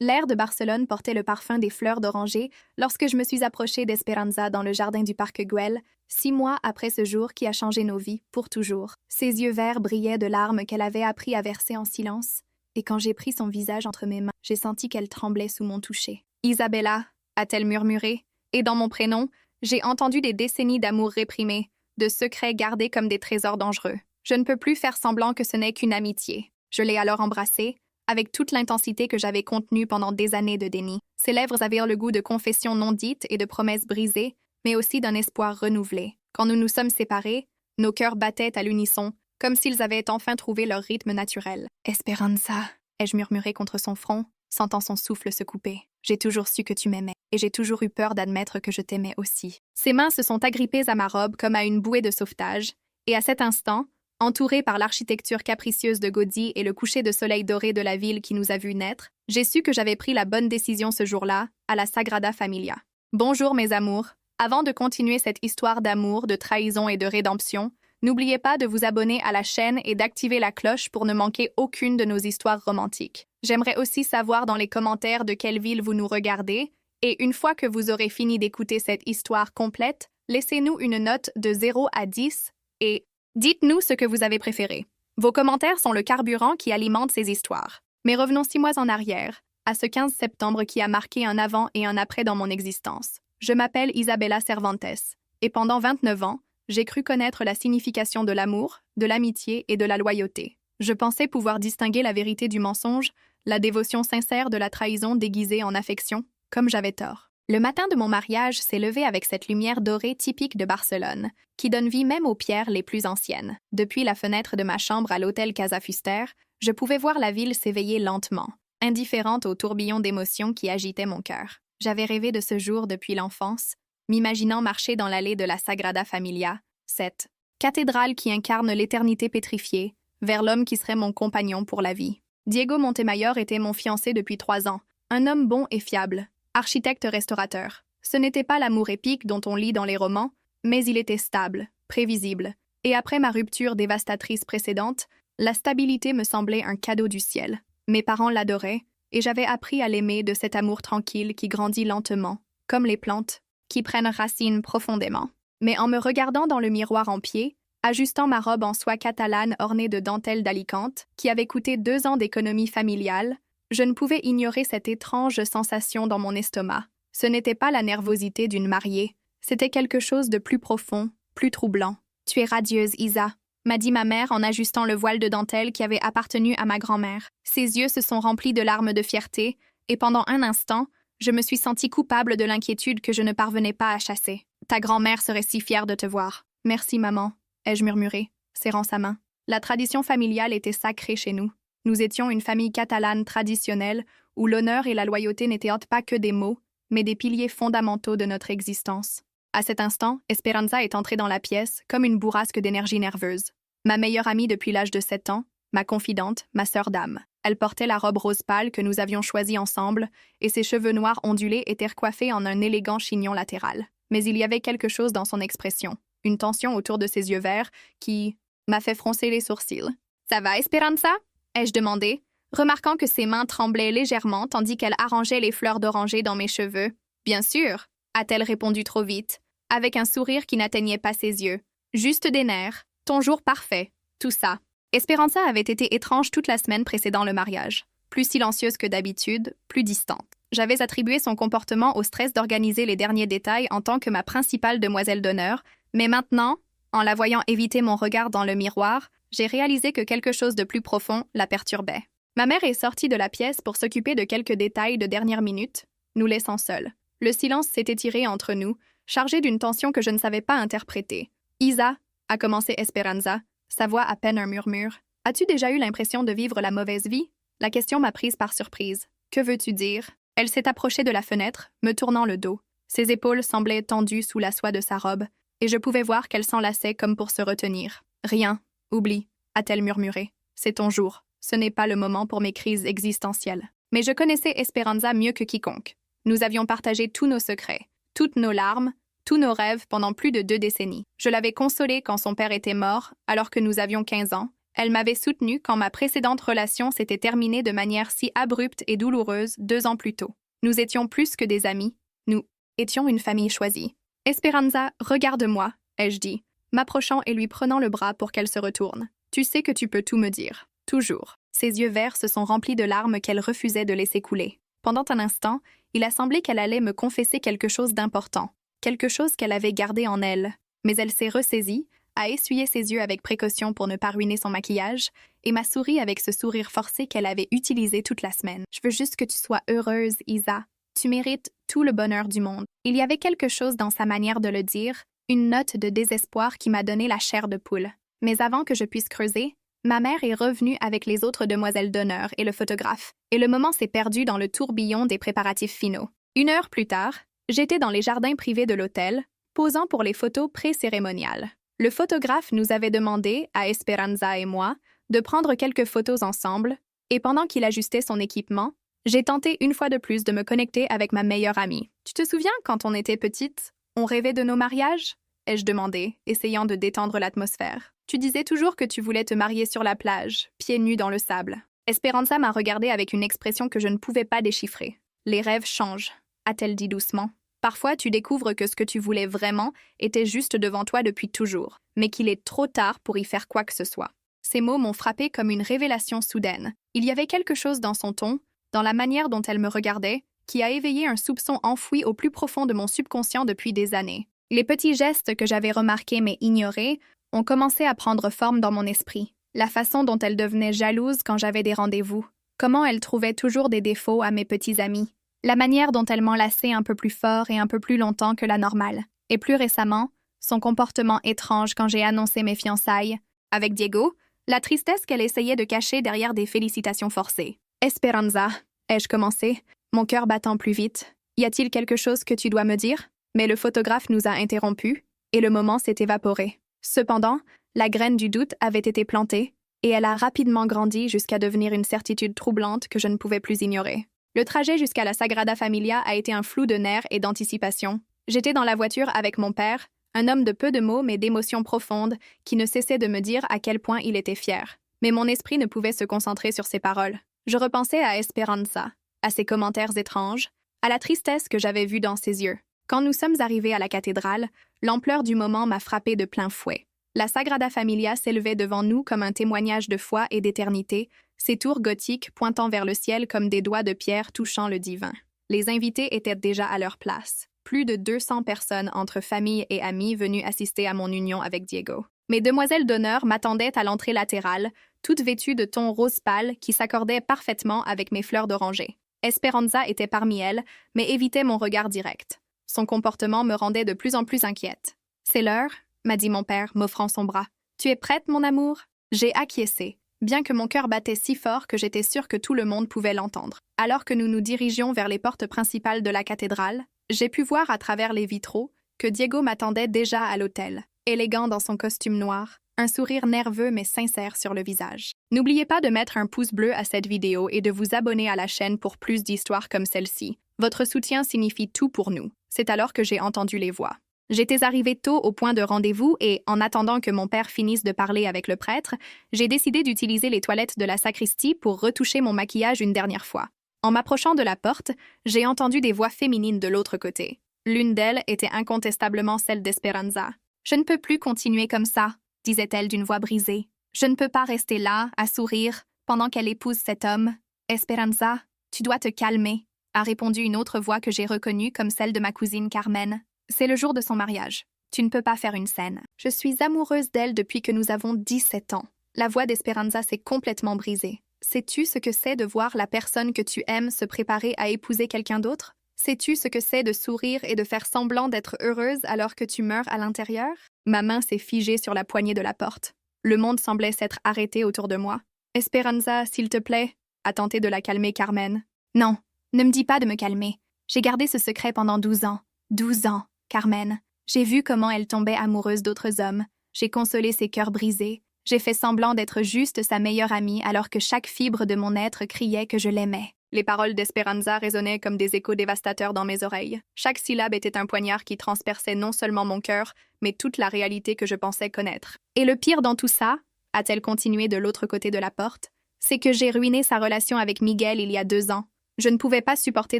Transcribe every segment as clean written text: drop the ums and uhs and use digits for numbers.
L'air de Barcelone portait le parfum des fleurs d'oranger lorsque je me suis approchée d'Esperanza dans le jardin du parc Güell, 6 mois après ce jour qui a changé nos vies pour toujours. Ses yeux verts brillaient de larmes qu'elle avait appris à verser en silence, et quand j'ai pris son visage entre mes mains, j'ai senti qu'elle tremblait sous mon toucher. « Isabella » a-t-elle murmuré, et dans mon prénom, j'ai entendu des décennies d'amour réprimé, de secrets gardés comme des trésors dangereux. Je ne peux plus faire semblant que ce n'est qu'une amitié. Je l'ai alors embrassée, avec toute l'intensité que j'avais contenue pendant des années de déni. Ses lèvres avaient le goût de confessions non dites et de promesses brisées, mais aussi d'un espoir renouvelé. Quand nous nous sommes séparés, nos cœurs battaient à l'unisson, comme s'ils avaient enfin trouvé leur rythme naturel. « Esperanza » ai-je murmuré contre son front, sentant son souffle se couper. « J'ai toujours su que tu m'aimais, et j'ai toujours eu peur d'admettre que je t'aimais aussi. » Ses mains se sont agrippées à ma robe comme à une bouée de sauvetage, et à cet instant, entourée par l'architecture capricieuse de Gaudí et le coucher de soleil doré de la ville qui nous a vus naître, j'ai su que j'avais pris la bonne décision ce jour-là, à la Sagrada Familia. Bonjour mes amours. Avant de continuer cette histoire d'amour, de trahison et de rédemption, n'oubliez pas de vous abonner à la chaîne et d'activer la cloche pour ne manquer aucune de nos histoires romantiques. J'aimerais aussi savoir dans les commentaires de quelle ville vous nous regardez, et une fois que vous aurez fini d'écouter cette histoire complète, laissez-nous une note de 0 à 10 et dites-nous ce que vous avez préféré. Vos commentaires sont le carburant qui alimente ces histoires. Mais revenons 6 mois en arrière, à ce 15 septembre qui a marqué un avant et un après dans mon existence. Je m'appelle Isabella Cervantes, et pendant 29 ans, j'ai cru connaître la signification de l'amour, de l'amitié et de la loyauté. Je pensais pouvoir distinguer la vérité du mensonge, la dévotion sincère de la trahison déguisée en affection, comme j'avais tort. Le matin de mon mariage s'est levé avec cette lumière dorée typique de Barcelone, qui donne vie même aux pierres les plus anciennes. Depuis la fenêtre de ma chambre à l'hôtel Casa Fuster, je pouvais voir la ville s'éveiller lentement, indifférente au tourbillon d'émotions qui agitait mon cœur. J'avais rêvé de ce jour depuis l'enfance, m'imaginant marcher dans l'allée de la Sagrada Familia, cette cathédrale qui incarne l'éternité pétrifiée, vers l'homme qui serait mon compagnon pour la vie. Diego Montemayor était mon fiancé depuis 3 ans, un homme bon et fiable, architecte-restaurateur. Ce n'était pas l'amour épique dont on lit dans les romans, mais il était stable, prévisible. Et après ma rupture dévastatrice précédente, la stabilité me semblait un cadeau du ciel. Mes parents l'adoraient, et j'avais appris à l'aimer de cet amour tranquille qui grandit lentement, comme les plantes, qui prennent racine profondément. Mais en me regardant dans le miroir en pied, ajustant ma robe en soie catalane ornée de dentelles d'Alicante, qui avait coûté 2 ans d'économie familiale, je ne pouvais ignorer cette étrange sensation dans mon estomac. Ce n'était pas la nervosité d'une mariée, c'était quelque chose de plus profond, plus troublant. « Tu es radieuse, Isa », m'a dit ma mère en ajustant le voile de dentelle qui avait appartenu à ma grand-mère. Ses yeux se sont remplis de larmes de fierté, et pendant un instant, je me suis sentie coupable de l'inquiétude que je ne parvenais pas à chasser. « Ta grand-mère serait si fière de te voir. »« Merci, maman », ai-je murmuré, serrant sa main. La tradition familiale était sacrée chez nous. Nous étions une famille catalane traditionnelle où l'honneur et la loyauté n'étaient pas que des mots, mais des piliers fondamentaux de notre existence. À cet instant, Esperanza est entrée dans la pièce comme une bourrasque d'énergie nerveuse. Ma meilleure amie depuis l'âge de 7 ans, ma confidente, ma sœur d'âme. Elle portait la robe rose pâle que nous avions choisie ensemble, et ses cheveux noirs ondulés étaient recoiffés en un élégant chignon latéral. Mais il y avait quelque chose dans son expression, une tension autour de ses yeux verts qui m'a fait froncer les sourcils. « Ça va, Esperanza ?» ai-je demandé, remarquant que ses mains tremblaient légèrement tandis qu'elle arrangeait les fleurs d'oranger dans mes cheveux. « Bien sûr », a-t-elle répondu trop vite, avec un sourire qui n'atteignait pas ses yeux. « Juste des nerfs, ton jour parfait, tout ça. » Esperanza avait été étrange toute la semaine précédant le mariage, plus silencieuse que d'habitude, plus distante. J'avais attribué son comportement au stress d'organiser les derniers détails en tant que ma principale demoiselle d'honneur, mais maintenant, en la voyant éviter mon regard dans le miroir, j'ai réalisé que quelque chose de plus profond la perturbait. Ma mère est sortie de la pièce pour s'occuper de quelques détails de dernière minute, nous laissant seuls. Le silence s'est étiré entre nous, chargé d'une tension que je ne savais pas interpréter. « Isa » a commencé Esperanza, sa voix à peine un murmure. « As-tu déjà eu l'impression de vivre la mauvaise vie ?» La question m'a prise par surprise. « Que veux-tu dire ?» Elle s'est approchée de la fenêtre, me tournant le dos. Ses épaules semblaient tendues sous la soie de sa robe, et je pouvais voir qu'elle s'enlaçait comme pour se retenir. « Rien. Oublie, » a-t-elle murmuré. « C'est ton jour. Ce n'est pas le moment pour mes crises existentielles. » Mais je connaissais Esperanza mieux que quiconque. Nous avions partagé tous nos secrets, toutes nos larmes, tous nos rêves pendant plus de 2 décennies. Je l'avais consolée quand son père était mort, alors que nous avions 15 ans, Elle m'avait soutenue quand ma précédente relation s'était terminée de manière si abrupte et douloureuse 2 ans plus tôt. Nous étions plus que des amis. Nous étions une famille choisie. Esperanza, regarde-moi, ai-je dit, m'approchant et lui prenant le bras pour qu'elle se retourne. Tu sais que tu peux tout me dire. Toujours. Ses yeux verts se sont remplis de larmes qu'elle refusait de laisser couler. Pendant un instant, il a semblé qu'elle allait me confesser quelque chose d'important, quelque chose qu'elle avait gardé en elle. Mais elle s'est ressaisie, a essuyé ses yeux avec précaution pour ne pas ruiner son maquillage, et m'a souri avec ce sourire forcé qu'elle avait utilisé toute la semaine. Je veux juste que tu sois heureuse, Isa. Tu mérites tout le bonheur du monde. Il y avait quelque chose dans sa manière de le dire, une note de désespoir qui m'a donné la chair de poule. Mais avant que je puisse creuser, ma mère est revenue avec les autres demoiselles d'honneur et le photographe, et le moment s'est perdu dans le tourbillon des préparatifs finaux. 1 heure plus tard, j'étais dans les jardins privés de l'hôtel, posant pour les photos pré-cérémoniales. Le photographe nous avait demandé, à Esperanza et moi, de prendre quelques photos ensemble, et pendant qu'il ajustait son équipement, j'ai tenté une fois de plus de me connecter avec ma meilleure amie. « Tu te souviens, quand on était petite, on rêvait de nos mariages ?» ai-je demandé, essayant de détendre l'atmosphère. « Tu disais toujours que tu voulais te marier sur la plage, pieds nus dans le sable. » Esperanza m'a regardé avec une expression que je ne pouvais pas déchiffrer. « Les rêves changent », a-t-elle dit doucement. « Parfois, tu découvres que ce que tu voulais vraiment était juste devant toi depuis toujours, mais qu'il est trop tard pour y faire quoi que ce soit. » Ces mots m'ont frappé comme une révélation soudaine. Il y avait quelque chose dans son ton, dans la manière dont elle me regardait, qui a éveillé un soupçon enfoui au plus profond de mon subconscient depuis des années. Les petits gestes que j'avais remarqués mais ignorés ont commencé à prendre forme dans mon esprit. La façon dont elle devenait jalouse quand j'avais des rendez-vous. Comment elle trouvait toujours des défauts à mes petits amis. La manière dont elle m'enlaçait un peu plus fort et un peu plus longtemps que la normale. Et plus récemment, son comportement étrange quand j'ai annoncé mes fiançailles. Avec Diego, la tristesse qu'elle essayait de cacher derrière des félicitations forcées. « Esperanza », ai-je commencé, mon cœur battant plus vite. « Y a-t-il quelque chose que tu dois me dire ?» Mais le photographe nous a interrompus, et le moment s'est évaporé. Cependant, la graine du doute avait été plantée, et elle a rapidement grandi jusqu'à devenir une certitude troublante que je ne pouvais plus ignorer. Le trajet jusqu'à la Sagrada Familia a été un flou de nerfs et d'anticipation. J'étais dans la voiture avec mon père, un homme de peu de mots mais d'émotions profondes, qui ne cessait de me dire à quel point il était fier. Mais mon esprit ne pouvait se concentrer sur ses paroles. Je repensais à Esperanza, à ses commentaires étranges, à la tristesse que j'avais vue dans ses yeux. Quand nous sommes arrivés à la cathédrale, l'ampleur du moment m'a frappé de plein fouet. La Sagrada Familia s'élevait devant nous comme un témoignage de foi et d'éternité, ses tours gothiques pointant vers le ciel comme des doigts de pierre touchant le divin. Les invités étaient déjà à leur place. Plus de 200 personnes entre familles et amis venues assister à mon union avec Diego. Mes demoiselles d'honneur m'attendaient à l'entrée latérale, toutes vêtues de tons rose pâle qui s'accordaient parfaitement avec mes fleurs d'oranger. Esperanza était parmi elles, mais évitait mon regard direct. Son comportement me rendait de plus en plus inquiète. « C'est l'heure » m'a dit mon père, m'offrant son bras. « Tu es prête, mon amour ?» J'ai acquiescé, bien que mon cœur battait si fort que j'étais sûre que tout le monde pouvait l'entendre. Alors que nous nous dirigions vers les portes principales de la cathédrale, j'ai pu voir à travers les vitraux que Diego m'attendait déjà à l'hôtel, élégant dans son costume noir, un sourire nerveux mais sincère sur le visage. N'oubliez pas de mettre un pouce bleu à cette vidéo et de vous abonner à la chaîne pour plus d'histoires comme celle-ci. Votre soutien signifie tout pour nous. C'est alors que j'ai entendu les voix. J'étais arrivée tôt au point de rendez-vous et, en attendant que mon père finisse de parler avec le prêtre, j'ai décidé d'utiliser les toilettes de la sacristie pour retoucher mon maquillage une dernière fois. En m'approchant de la porte, j'ai entendu des voix féminines de l'autre côté. L'une d'elles était incontestablement celle d'Esperanza. « Je ne peux plus continuer comme ça », disait-elle d'une voix brisée. « Je ne peux pas rester là, à sourire, pendant qu'elle épouse cet homme. Esperanza, tu dois te calmer », a répondu une autre voix que j'ai reconnue comme celle de ma cousine Carmen. « C'est le jour de son mariage. Tu ne peux pas faire une scène. Je suis amoureuse d'elle depuis que nous avons 17 ans. » La voix d'Esperanza s'est complètement brisée. Sais-tu ce que c'est de voir la personne que tu aimes se préparer à épouser quelqu'un d'autre? Sais-tu ce que c'est de sourire et de faire semblant d'être heureuse alors que tu meurs à l'intérieur? Ma main s'est figée sur la poignée de la porte. Le monde semblait s'être arrêté autour de moi. « Esperanza, s'il te plaît » a tenté de la calmer Carmen. « Non, ne me dis pas de me calmer. J'ai gardé ce secret pendant 12 ans. 12 ans, Carmen. J'ai vu comment elle tombait amoureuse d'autres hommes. J'ai consolé ses cœurs brisés. J'ai fait semblant d'être juste sa meilleure amie alors que chaque fibre de mon être criait que je l'aimais. » Les paroles d'Esperanza résonnaient comme des échos dévastateurs dans mes oreilles. Chaque syllabe était un poignard qui transperçait non seulement mon cœur, mais toute la réalité que je pensais connaître. Et le pire dans tout ça, a-t-elle continué de l'autre côté de la porte. C'est que j'ai ruiné sa relation avec Miguel il y a 2 ans. Je ne pouvais pas supporter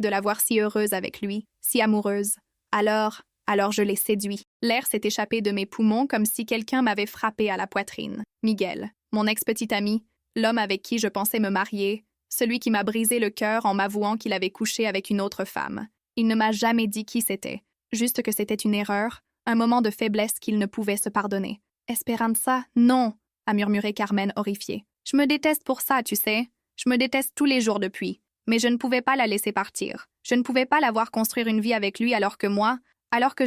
de la voir si heureuse avec lui, si amoureuse. Alors je l'ai séduit. L'air s'est échappé de mes poumons comme si quelqu'un m'avait frappé à la poitrine. Miguel, mon ex-petit ami, l'homme avec qui je pensais me marier, celui qui m'a brisé le cœur en m'avouant qu'il avait couché avec une autre femme. Il ne m'a jamais dit qui c'était, juste que c'était une erreur, un moment de faiblesse qu'il ne pouvait se pardonner. Esperanza, non, a murmuré Carmen horrifiée. Je me déteste pour ça, tu sais. Je me déteste tous les jours depuis. Mais je ne pouvais pas la laisser partir. Je ne pouvais pas la voir construire une vie avec lui alors que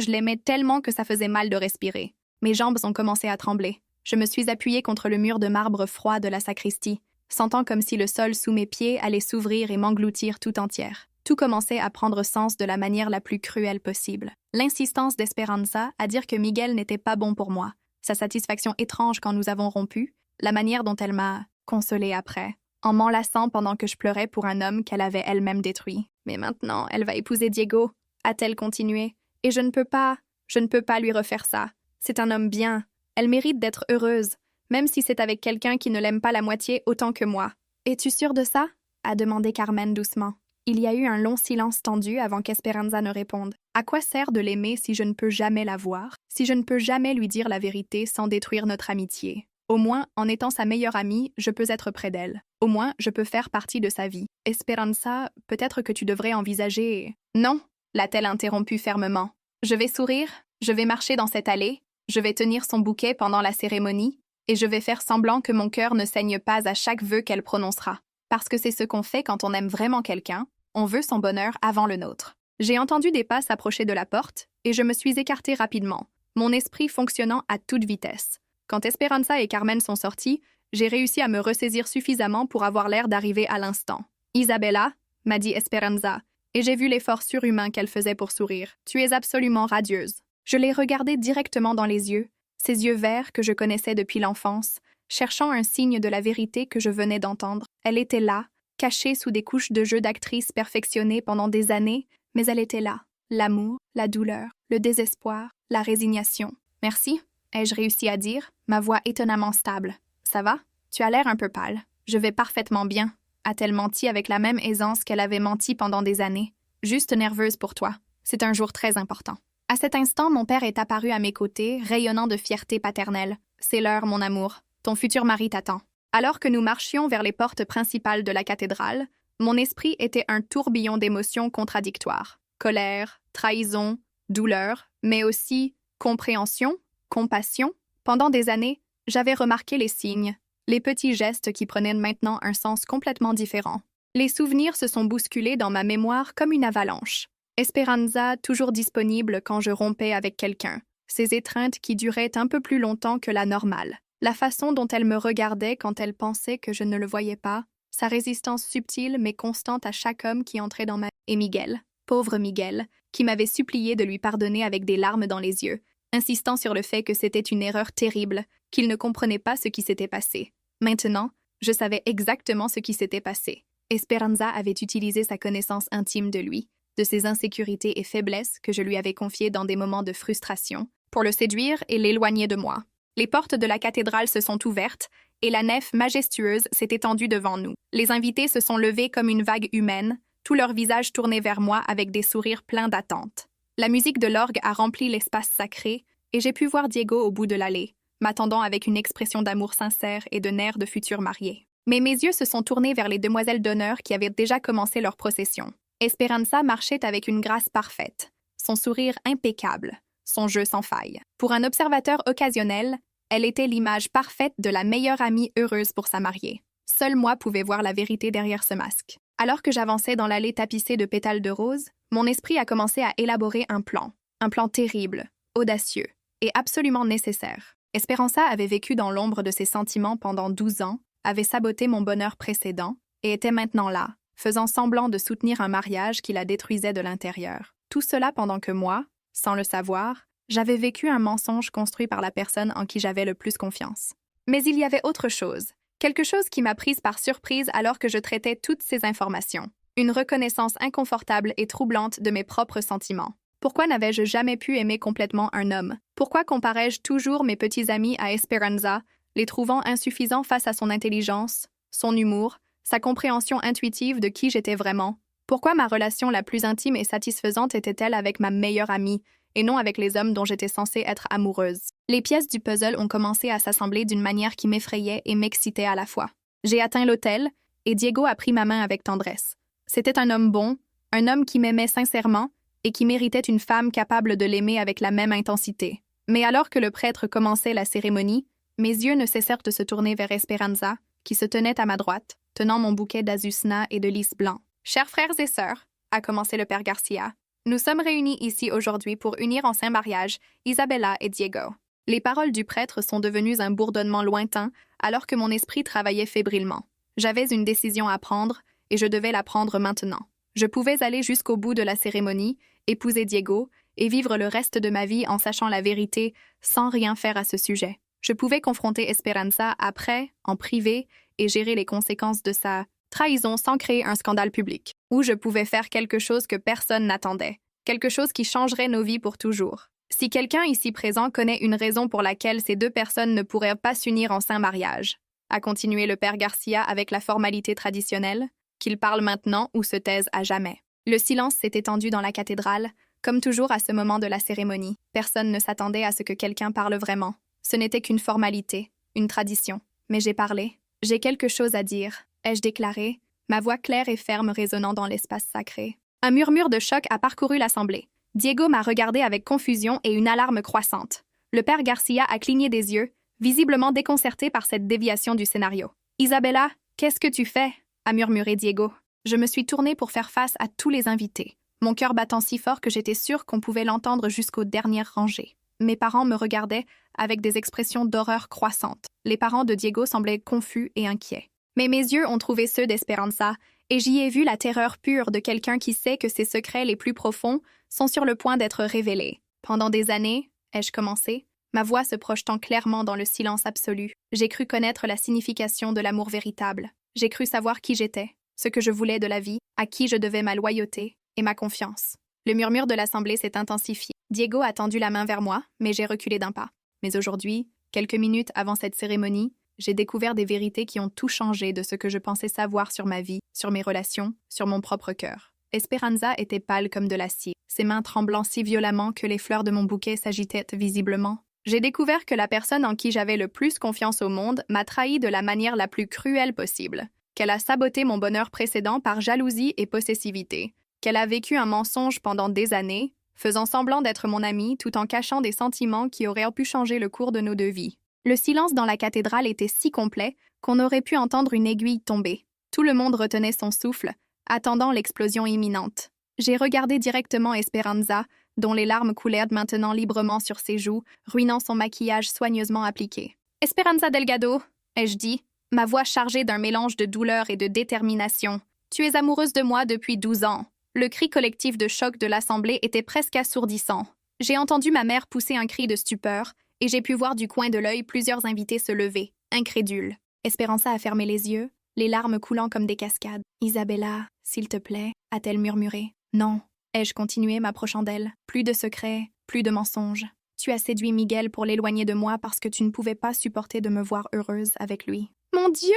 je l'aimais tellement que ça faisait mal de respirer. Mes jambes ont commencé à trembler. Je me suis appuyée contre le mur de marbre froid de la sacristie, sentant comme si le sol sous mes pieds allait s'ouvrir et m'engloutir tout entière. Tout commençait à prendre sens de la manière la plus cruelle possible. L'insistance d'Esperanza à dire que Miguel n'était pas bon pour moi, sa satisfaction étrange quand nous avons rompu, la manière dont elle m'a consolée après, en m'enlaçant pendant que je pleurais pour un homme qu'elle avait elle-même détruit. Mais maintenant, elle va épouser Diego, a-t-elle continué, et je ne peux pas lui refaire ça. C'est un homme bien. Elle mérite d'être heureuse, même si c'est avec quelqu'un qui ne l'aime pas la moitié autant que moi. Es-tu sûre de ça? A demandé Carmen doucement. Il y a eu un long silence tendu avant qu'Esperanza ne réponde. À quoi sert de l'aimer si je ne peux jamais la voir, si je ne peux jamais lui dire la vérité sans détruire notre amitié? Au moins, en étant sa meilleure amie, je peux être près d'elle. Au moins, je peux faire partie de sa vie. Esperanza, peut-être que tu devrais envisager... Non, l'a-t-elle interrompu fermement. Je vais sourire, je vais marcher dans cette allée, je vais tenir son bouquet pendant la cérémonie, et je vais faire semblant que mon cœur ne saigne pas à chaque vœu qu'elle prononcera. Parce que c'est ce qu'on fait quand on aime vraiment quelqu'un, on veut son bonheur avant le nôtre. J'ai entendu des pas s'approcher de la porte, et je me suis écartée rapidement, mon esprit fonctionnant à toute vitesse. Quand Esperanza et Carmen sont sortis, j'ai réussi à me ressaisir suffisamment pour avoir l'air d'arriver à l'instant. « Isabella » m'a dit Esperanza, et j'ai vu l'effort surhumain qu'elle faisait pour sourire. « Tu es absolument radieuse. » Je l'ai regardée directement dans les yeux, ces yeux verts que je connaissais depuis l'enfance, cherchant un signe de la vérité que je venais d'entendre. Elle était là, cachée sous des couches de jeu d'actrice perfectionnée pendant des années, mais elle était là. L'amour, la douleur, le désespoir, la résignation. « Merci », ai-je réussi à dire, ma voix étonnamment stable. « Ça va? Tu as l'air un peu pâle. »« Je vais parfaitement bien », a-t-elle menti avec la même aisance qu'elle avait menti pendant des années. « Juste nerveuse pour toi. C'est un jour très important. » À cet instant, mon père est apparu à mes côtés, rayonnant de fierté paternelle. « C'est l'heure, mon amour. Ton futur mari t'attend. » Alors que nous marchions vers les portes principales de la cathédrale, mon esprit était un tourbillon d'émotions contradictoires. Colère, trahison, douleur, mais aussi compréhension, compassion. Pendant des années, j'avais remarqué les signes, les petits gestes qui prenaient maintenant un sens complètement différent. Les souvenirs se sont bousculés dans ma mémoire comme une avalanche. Esperanza, toujours disponible quand je rompais avec quelqu'un. Ces étreintes qui duraient un peu plus longtemps que la normale. La façon dont elle me regardait quand elle pensait que je ne le voyais pas. Sa résistance subtile mais constante à chaque homme qui entrait dans ma vie. Et Miguel, pauvre Miguel, qui m'avait supplié de lui pardonner avec des larmes dans les yeux, insistant sur le fait que c'était une erreur terrible, qu'il ne comprenait pas ce qui s'était passé. Maintenant, je savais exactement ce qui s'était passé. Esperanza avait utilisé sa connaissance intime de lui, de ses insécurités et faiblesses que je lui avais confiées dans des moments de frustration, pour le séduire et l'éloigner de moi. Les portes de la cathédrale se sont ouvertes et la nef majestueuse s'est étendue devant nous. Les invités se sont levés comme une vague humaine, tous leurs visages tournés vers moi avec des sourires pleins d'attente. La musique de l'orgue a rempli l'espace sacré et j'ai pu voir Diego au bout de l'allée, m'attendant avec une expression d'amour sincère et de nerfs de futur mariés. Mais mes yeux se sont tournés vers les demoiselles d'honneur qui avaient déjà commencé leur procession. Esperanza marchait avec une grâce parfaite, son sourire impeccable, son jeu sans faille. Pour un observateur occasionnel, elle était l'image parfaite de la meilleure amie heureuse pour sa mariée. Seul moi pouvais voir la vérité derrière ce masque. Alors que j'avançais dans l'allée tapissée de pétales de rose, mon esprit a commencé à élaborer un plan terrible, audacieux et absolument nécessaire. Esperanza avait vécu dans l'ombre de ses sentiments pendant 12 ans, avait saboté mon bonheur précédent et était maintenant là, faisant semblant de soutenir un mariage qui la détruisait de l'intérieur. Tout cela pendant que moi, sans le savoir, j'avais vécu un mensonge construit par la personne en qui j'avais le plus confiance. Mais il y avait autre chose, quelque chose qui m'a prise par surprise alors que je traitais toutes ces informations. Une reconnaissance inconfortable et troublante de mes propres sentiments. Pourquoi n'avais-je jamais pu aimer complètement un homme? Pourquoi comparais-je toujours mes petits amis à Esperanza, les trouvant insuffisants face à son intelligence, son humour, sa compréhension intuitive de qui j'étais vraiment. Pourquoi ma relation la plus intime et satisfaisante était-elle avec ma meilleure amie, et non avec les hommes dont j'étais censée être amoureuse? Les pièces du puzzle ont commencé à s'assembler d'une manière qui m'effrayait et m'excitait à la fois. J'ai atteint l'hôtel, et Diego a pris ma main avec tendresse. C'était un homme bon, un homme qui m'aimait sincèrement et qui méritait une femme capable de l'aimer avec la même intensité. Mais alors que le prêtre commençait la cérémonie, mes yeux ne cessèrent de se tourner vers Esperanza, qui se tenait à ma droite, tenant mon bouquet d'azucena et de lys blanc. « Chers frères et sœurs, » a commencé le père Garcia, « nous sommes réunis ici aujourd'hui pour unir en saint mariage Isabella et Diego. » Les paroles du prêtre sont devenues un bourdonnement lointain alors que mon esprit travaillait fébrilement. J'avais une décision à prendre et je devais la prendre maintenant. Je pouvais aller jusqu'au bout de la cérémonie, épouser Diego et vivre le reste de ma vie en sachant la vérité sans rien faire à ce sujet. Je pouvais confronter Esperanza après, en privé, et gérer les conséquences de sa trahison sans créer un scandale public. Ou je pouvais faire quelque chose que personne n'attendait, quelque chose qui changerait nos vies pour toujours. Si quelqu'un ici présent connaît une raison pour laquelle ces deux personnes ne pourraient pas s'unir en saint mariage, a continué le père Garcia avec la formalité traditionnelle, qu'il parle maintenant ou se taise à jamais. Le silence s'est étendu dans la cathédrale, comme toujours à ce moment de la cérémonie. Personne ne s'attendait à ce que quelqu'un parle vraiment. Ce n'était qu'une formalité, une tradition. Mais j'ai parlé. J'ai quelque chose à dire, ai-je déclaré, ma voix claire et ferme résonnant dans l'espace sacré. Un murmure de choc a parcouru l'assemblée. Diego m'a regardé avec confusion et une alarme croissante. Le père Garcia a cligné des yeux, visiblement déconcerté par cette déviation du scénario. « Isabella, qu'est-ce que tu fais ?» a murmuré Diego. Je me suis tournée pour faire face à tous les invités, mon cœur battant si fort que j'étais sûre qu'on pouvait l'entendre jusqu'aux dernières rangées. Mes parents me regardaient avec des expressions d'horreur croissantes. Les parents de Diego semblaient confus et inquiets. Mais mes yeux ont trouvé ceux d'Esperanza, et j'y ai vu la terreur pure de quelqu'un qui sait que ses secrets les plus profonds sont sur le point d'être révélés. Pendant des années, ai-je commencé, ma voix se projetant clairement dans le silence absolu, j'ai cru connaître la signification de l'amour véritable. J'ai cru savoir qui j'étais, ce que je voulais de la vie, à qui je devais ma loyauté et ma confiance. Le murmure de l'assemblée s'est intensifié. Diego a tendu la main vers moi, mais j'ai reculé d'un pas. Mais aujourd'hui, quelques minutes avant cette cérémonie, j'ai découvert des vérités qui ont tout changé de ce que je pensais savoir sur ma vie, sur mes relations, sur mon propre cœur. Esperanza était pâle comme de l'acier, ses mains tremblant si violemment que les fleurs de mon bouquet s'agitaient visiblement. J'ai découvert que la personne en qui j'avais le plus confiance au monde m'a trahi de la manière la plus cruelle possible, qu'elle a saboté mon bonheur précédent par jalousie et possessivité, qu'elle a vécu un mensonge pendant des années, faisant semblant d'être mon amie tout en cachant des sentiments qui auraient pu changer le cours de nos deux vies. Le silence dans la cathédrale était si complet qu'on aurait pu entendre une aiguille tomber. Tout le monde retenait son souffle, attendant l'explosion imminente. J'ai regardé directement Esperanza, dont les larmes coulèrent maintenant librement sur ses joues, ruinant son maquillage soigneusement appliqué. « Esperanza Delgado !» ai-je dit, ma voix chargée d'un mélange de douleur et de détermination. « Tu es amoureuse de moi depuis 12 ans. » Le cri collectif de choc de l'assemblée était presque assourdissant. J'ai entendu ma mère pousser un cri de stupeur, et j'ai pu voir du coin de l'œil plusieurs invités se lever, incrédules. Esperanza a fermé les yeux, les larmes coulant comme des cascades. « Isabella, s'il te plaît » a-t-elle murmuré. « Non » ai-je continué, m'approchant d'elle. « Plus de secrets, plus de mensonges. Tu as séduit Miguel pour l'éloigner de moi parce que tu ne pouvais pas supporter de me voir heureuse avec lui. »« Mon Dieu !»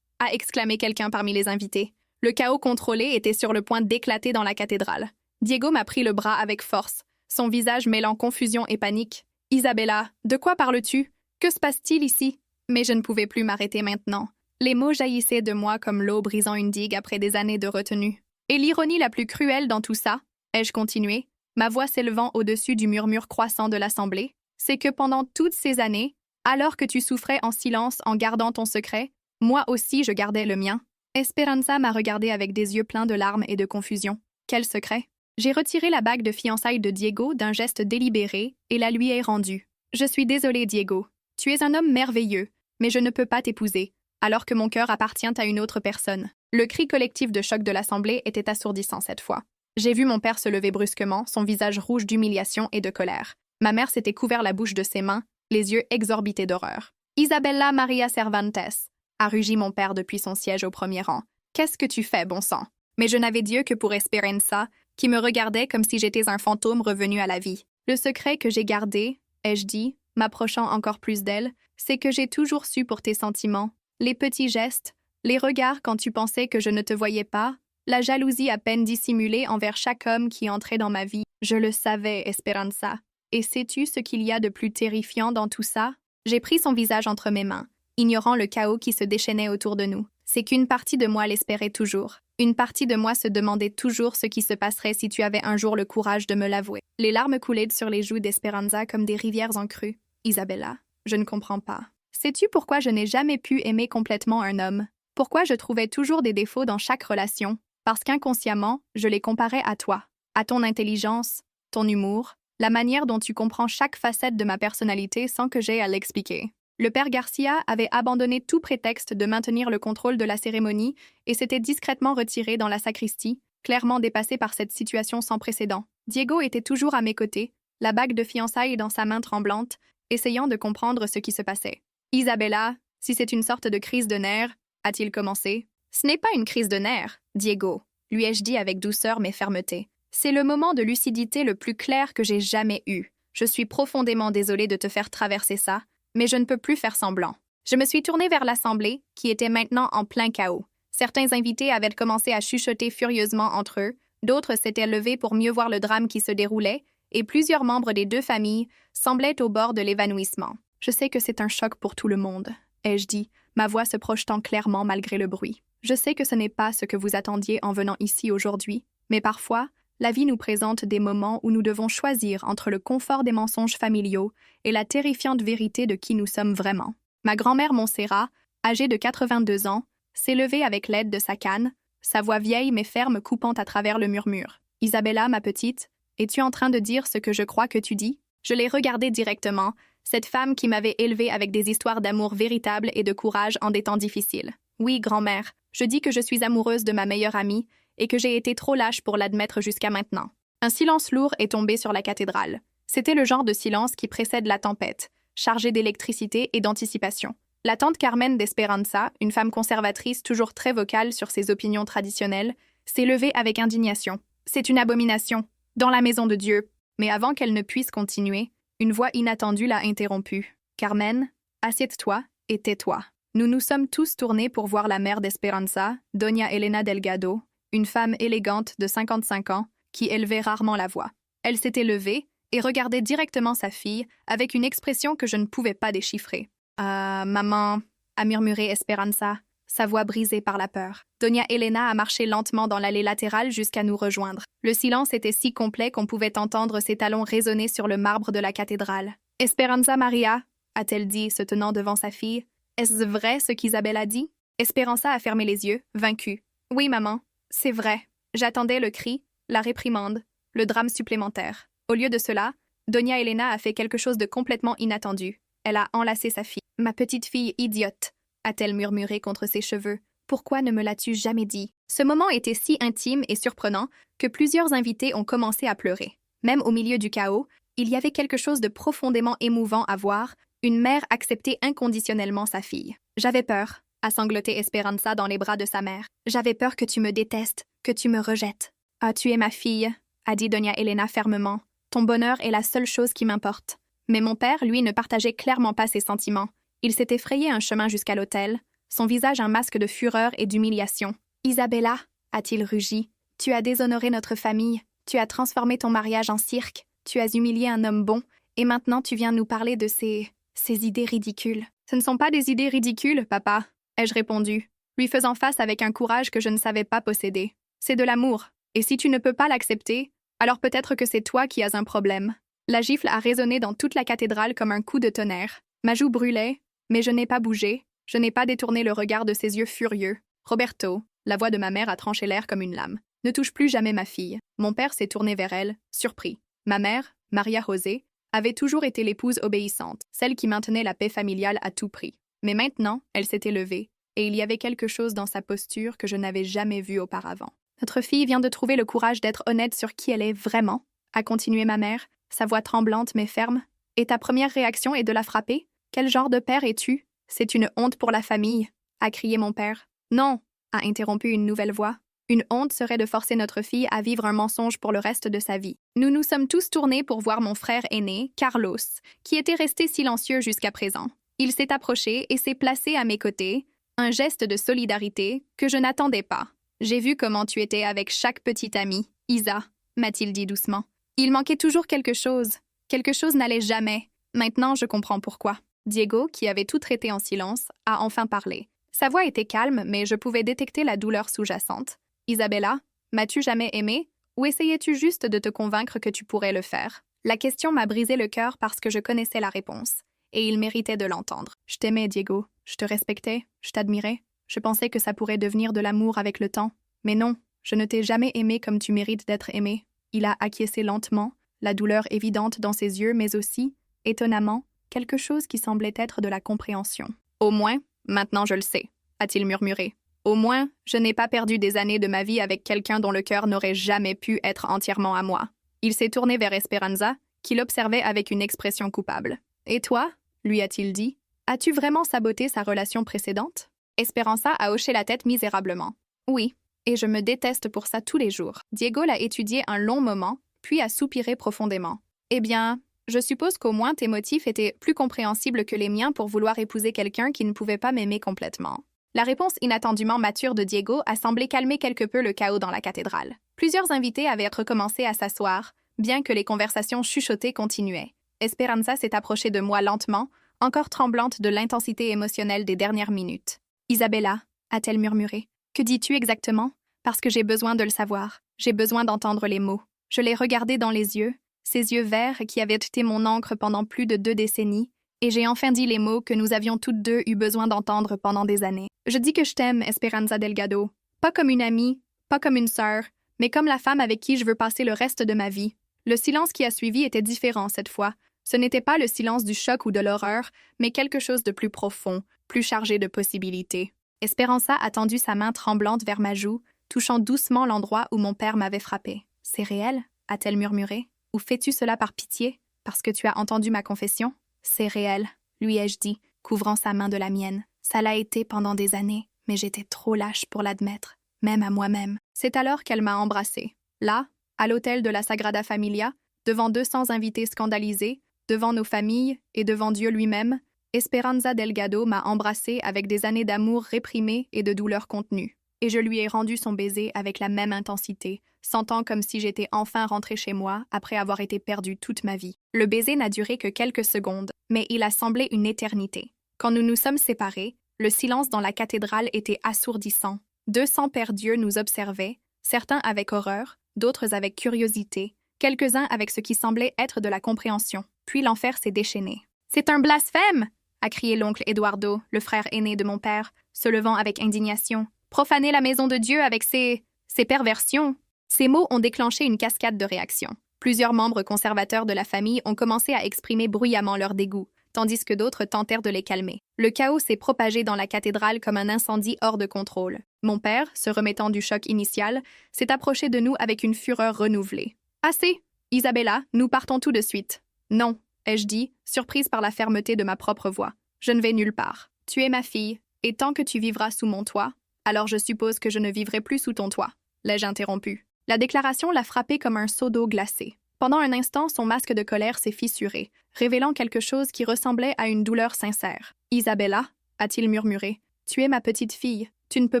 a exclamé quelqu'un parmi les invités. Le chaos contrôlé était sur le point d'éclater dans la cathédrale. Diego m'a pris le bras avec force, son visage mêlant confusion et panique. « Isabella, de quoi parles-tu? Que se passe-t-il ici ?» Mais je ne pouvais plus m'arrêter maintenant. Les mots jaillissaient de moi comme l'eau brisant une digue après des années de retenue. Et l'ironie la plus cruelle dans tout ça, ai-je continué, ma voix s'élevant au-dessus du murmure croissant de l'assemblée, c'est que pendant toutes ces années, alors que tu souffrais en silence en gardant ton secret, moi aussi je gardais le mien. Esperanza m'a regardé avec des yeux pleins de larmes et de confusion. Quel secret? J'ai retiré la bague de fiançailles de Diego d'un geste délibéré et la lui ai rendue. Je suis désolée, Diego. Tu es un homme merveilleux, mais je ne peux pas t'épouser, alors que mon cœur appartient à une autre personne. Le cri collectif de choc de l'assemblée était assourdissant cette fois. J'ai vu mon père se lever brusquement, son visage rouge d'humiliation et de colère. Ma mère s'était couvert la bouche de ses mains, les yeux exorbités d'horreur. « Isabella Maria Cervantes !» a rugi mon père depuis son siège au premier rang. « Qu'est-ce que tu fais, bon sang ?» Mais je n'avais Dieu que pour Esperanza, qui me regardait comme si j'étais un fantôme revenu à la vie. Le secret que j'ai gardé, ai-je dit, m'approchant encore plus d'elle, c'est que j'ai toujours su pour tes sentiments. Les petits gestes, les regards quand tu pensais que je ne te voyais pas, la jalousie à peine dissimulée envers chaque homme qui entrait dans ma vie. Je le savais, Esperanza. Et sais-tu ce qu'il y a de plus terrifiant dans tout ça? J'ai pris son visage entre mes mains, ignorant le chaos qui se déchaînait autour de nous. C'est qu'une partie de moi l'espérait toujours. Une partie de moi se demandait toujours ce qui se passerait si tu avais un jour le courage de me l'avouer. Les larmes coulaient sur les joues d'Esperanza comme des rivières en crue. Isabella, je ne comprends pas. Sais-tu pourquoi je n'ai jamais pu aimer complètement un homme? Pourquoi je trouvais toujours des défauts dans chaque relation? Parce qu'inconsciemment, je les comparais à toi, à ton intelligence, ton humour, la manière dont tu comprends chaque facette de ma personnalité sans que j'aie à l'expliquer. Le père Garcia avait abandonné tout prétexte de maintenir le contrôle de la cérémonie et s'était discrètement retiré dans la sacristie, clairement dépassé par cette situation sans précédent. Diego était toujours à mes côtés, la bague de fiançailles dans sa main tremblante, essayant de comprendre ce qui se passait. « Isabella, si c'est une sorte de crise de nerfs, a-t-il commencé. « Ce n'est pas une crise de nerfs, Diego, lui ai-je dit avec douceur mais fermeté. C'est le moment de lucidité le plus clair que j'ai jamais eu. Je suis profondément désolée de te faire traverser ça, mais je ne peux plus faire semblant. » Je me suis tournée vers l'assemblée, qui était maintenant en plein chaos. Certains invités avaient commencé à chuchoter furieusement entre eux, d'autres s'étaient levés pour mieux voir le drame qui se déroulait, et plusieurs membres des deux familles semblaient au bord de l'évanouissement. « Je sais que c'est un choc pour tout le monde, » ai-je dit, ma voix se projetant clairement malgré le bruit. « Je sais que ce n'est pas ce que vous attendiez en venant ici aujourd'hui, mais parfois, la vie nous présente des moments où nous devons choisir entre le confort des mensonges familiaux et la terrifiante vérité de qui nous sommes vraiment. » Ma grand-mère Montserrat, âgée de 82 ans, s'est levée avec l'aide de sa canne, sa voix vieille mais ferme coupant à travers le murmure. « Isabella, ma petite, es-tu en train de dire ce que je crois que tu dis? » Je l'ai regardée directement, cette femme qui m'avait élevée avec des histoires d'amour véritables et de courage en des temps difficiles. « Oui, grand-mère, je dis que je suis amoureuse de ma meilleure amie et que j'ai été trop lâche pour l'admettre jusqu'à maintenant. » Un silence lourd est tombé sur la cathédrale. C'était le genre de silence qui précède la tempête, chargé d'électricité et d'anticipation. La tante Carmen d'Esperanza, une femme conservatrice toujours très vocale sur ses opinions traditionnelles, s'est levée avec indignation. « C'est une abomination, dans la maison de Dieu. » Mais avant qu'elle ne puisse continuer, une voix inattendue l'a interrompue. « Carmen, assieds-toi et tais-toi. » Nous nous sommes tous tournés pour voir la mère d'Esperanza, Doña Elena Delgado, une femme élégante de 55 ans qui élevait rarement la voix. Elle s'était levée et regardait directement sa fille avec une expression que je ne pouvais pas déchiffrer. « maman », a murmuré Esperanza, sa voix brisée par la peur. Doña Elena a marché lentement dans l'allée latérale jusqu'à nous rejoindre. Le silence était si complet qu'on pouvait entendre ses talons résonner sur le marbre de la cathédrale. « Esperanza Maria », a-t-elle dit, se tenant devant sa fille. « Est-ce vrai ce qu'Isabelle a dit? » Esperanza a fermé les yeux, vaincue. « Oui, maman, c'est vrai. J'attendais le cri, la réprimande, le drame supplémentaire. Au lieu de cela, Doña Elena a fait quelque chose de complètement inattendu. Elle a enlacé sa fille. « Ma petite fille idiote », a-t-elle murmuré contre ses cheveux. « Pourquoi ne me l'as-tu jamais dit? » Ce moment était si intime et surprenant que plusieurs invités ont commencé à pleurer. Même au milieu du chaos, il y avait quelque chose de profondément émouvant à voir, une mère accepter inconditionnellement sa fille. « J'avais peur », a sangloté Esperanza dans les bras de sa mère. « J'avais peur que tu me détestes, que tu me rejettes. »« Ah, tu es ma fille », a dit Doña Elena fermement. « Ton bonheur est la seule chose qui m'importe. » Mais mon père, lui, ne partageait clairement pas ses sentiments. Il s'était frayé un chemin jusqu'à l'hôtel, son visage un masque de fureur et d'humiliation. « Isabella », a-t-il rugi, « tu as déshonoré notre famille, tu as transformé ton mariage en cirque, tu as humilié un homme bon, et maintenant tu viens nous parler de ces idées ridicules. »« Ce ne sont pas des idées ridicules, papa, » ai-je répondu, lui faisant face avec un courage que je ne savais pas posséder. « C'est de l'amour, et si tu ne peux pas l'accepter, alors peut-être que c'est toi qui as un problème. » La gifle a résonné dans toute la cathédrale comme un coup de tonnerre. Ma joue brûlait, mais je n'ai pas bougé, je n'ai pas détourné le regard de ses yeux furieux. « Roberto », la voix de ma mère a tranché l'air comme une lame. « Ne touche plus jamais ma fille. » Mon père s'est tourné vers elle, surpris. Ma mère, Maria José, avait toujours été l'épouse obéissante, celle qui maintenait la paix familiale à tout prix. Mais maintenant, elle s'était levée, et il y avait quelque chose dans sa posture que je n'avais jamais vu auparavant. « Notre fille vient de trouver le courage d'être honnête sur qui elle est vraiment, » a continué ma mère, sa voix tremblante mais ferme. « Et ta première réaction est de la frapper? Quel genre de père es-tu? C'est une honte pour la famille, » a crié mon père. « Non, » a interrompu une nouvelle voix. Une honte serait de forcer notre fille à vivre un mensonge pour le reste de sa vie. Nous nous sommes tous tournés pour voir mon frère aîné, Carlos, qui était resté silencieux jusqu'à présent. Il s'est approché et s'est placé à mes côtés, un geste de solidarité que je n'attendais pas. J'ai vu comment tu étais avec chaque petite amie, Isa, m'a-t-il dit doucement. Il manquait toujours quelque chose. Quelque chose n'allait jamais. Maintenant, je comprends pourquoi. Diego, qui avait tout traité en silence, a enfin parlé. Sa voix était calme, mais je pouvais détecter la douleur sous-jacente. Isabella, m'as-tu jamais aimé, ou essayais-tu juste de te convaincre que tu pourrais le faire? La question m'a brisé le cœur parce que je connaissais la réponse, et il méritait de l'entendre. Je t'aimais, Diego. Je te respectais, je t'admirais. Je pensais que ça pourrait devenir de l'amour avec le temps. Mais non, je ne t'ai jamais aimé comme tu mérites d'être aimé. Il a acquiescé lentement, la douleur évidente dans ses yeux, mais aussi, étonnamment, quelque chose qui semblait être de la compréhension. Au moins, maintenant je le sais, a-t-il murmuré. Au moins, je n'ai pas perdu des années de ma vie avec quelqu'un dont le cœur n'aurait jamais pu être entièrement à moi. Il s'est tourné vers Esperanza, qui l'observait avec une expression coupable. Et toi, lui a-t-il dit, as-tu vraiment saboté sa relation précédente? Esperanza a hoché la tête misérablement. Oui, et je me déteste pour ça tous les jours. Diego l'a étudié un long moment, puis a soupiré profondément. Eh bien, je suppose qu'au moins tes motifs étaient plus compréhensibles que les miens pour vouloir épouser quelqu'un qui ne pouvait pas m'aimer complètement. La réponse inattendument mature de Diego a semblé calmer quelque peu le chaos dans la cathédrale. Plusieurs invités avaient recommencé à s'asseoir, bien que les conversations chuchotées continuaient. Esperanza s'est approchée de moi lentement, encore tremblante de l'intensité émotionnelle des dernières minutes. « Isabella » a-t-elle murmuré. « Que dis-tu exactement? Parce que j'ai besoin de le savoir. J'ai besoin d'entendre les mots. » Je l'ai regardé dans les yeux, ces yeux verts qui avaient été mon encre pendant plus de 2 décennies, et j'ai enfin dit les mots que nous avions toutes deux eu besoin d'entendre pendant des années. Je dis que je t'aime, Esperanza Delgado. Pas comme une amie, pas comme une sœur, mais comme la femme avec qui je veux passer le reste de ma vie. Le silence qui a suivi était différent cette fois. Ce n'était pas le silence du choc ou de l'horreur, mais quelque chose de plus profond, plus chargé de possibilités. Esperanza a tendu sa main tremblante vers ma joue, touchant doucement l'endroit où mon père m'avait frappé. « C'est réel ?» a-t-elle murmuré. « Ou fais-tu cela par pitié, parce que tu as entendu ma confession? »« C'est réel, » lui ai-je dit, couvrant sa main de la mienne. Ça l'a été pendant des années, mais j'étais trop lâche pour l'admettre, même à moi-même. C'est alors qu'elle m'a embrassée. Là, à l'hôtel de la Sagrada Familia, devant 200 invités scandalisés, devant nos familles et devant Dieu lui-même, Esperanza Delgado m'a embrassée avec des années d'amour réprimé et de douleur contenue. Et je lui ai rendu son baiser avec la même intensité, sentant comme si j'étais enfin rentrée chez moi après avoir été perdue toute ma vie. Le baiser n'a duré que quelques secondes, mais il a semblé une éternité. Quand nous nous sommes séparés, le silence dans la cathédrale était assourdissant. 200 pères Dieu nous observaient, certains avec horreur, d'autres avec curiosité, quelques-uns avec ce qui semblait être de la compréhension. Puis l'enfer s'est déchaîné. « C'est un blasphème !» a crié l'oncle Eduardo, le frère aîné de mon père, se levant avec indignation. « Profaner la maison de Dieu avec ces perversions !» Ces mots ont déclenché une cascade de réactions. Plusieurs membres conservateurs de la famille ont commencé à exprimer bruyamment leur dégoût, tandis que d'autres tentèrent de les calmer. Le chaos s'est propagé dans la cathédrale comme un incendie hors de contrôle. Mon père, se remettant du choc initial, s'est approché de nous avec une fureur renouvelée. « Assez! Isabella, nous partons tout de suite. »« Non, » ai-je dit, surprise par la fermeté de ma propre voix. « Je ne vais nulle part. Tu es ma fille, et tant que tu vivras sous mon toit, alors je suppose que je ne vivrai plus sous ton toit. » L'ai-je interrompu. La déclaration l'a frappé comme un seau d'eau glacée. Pendant un instant, son masque de colère s'est fissuré, révélant quelque chose qui ressemblait à une douleur sincère. « Isabella, » a-t-il murmuré, « tu es ma petite fille. Tu ne peux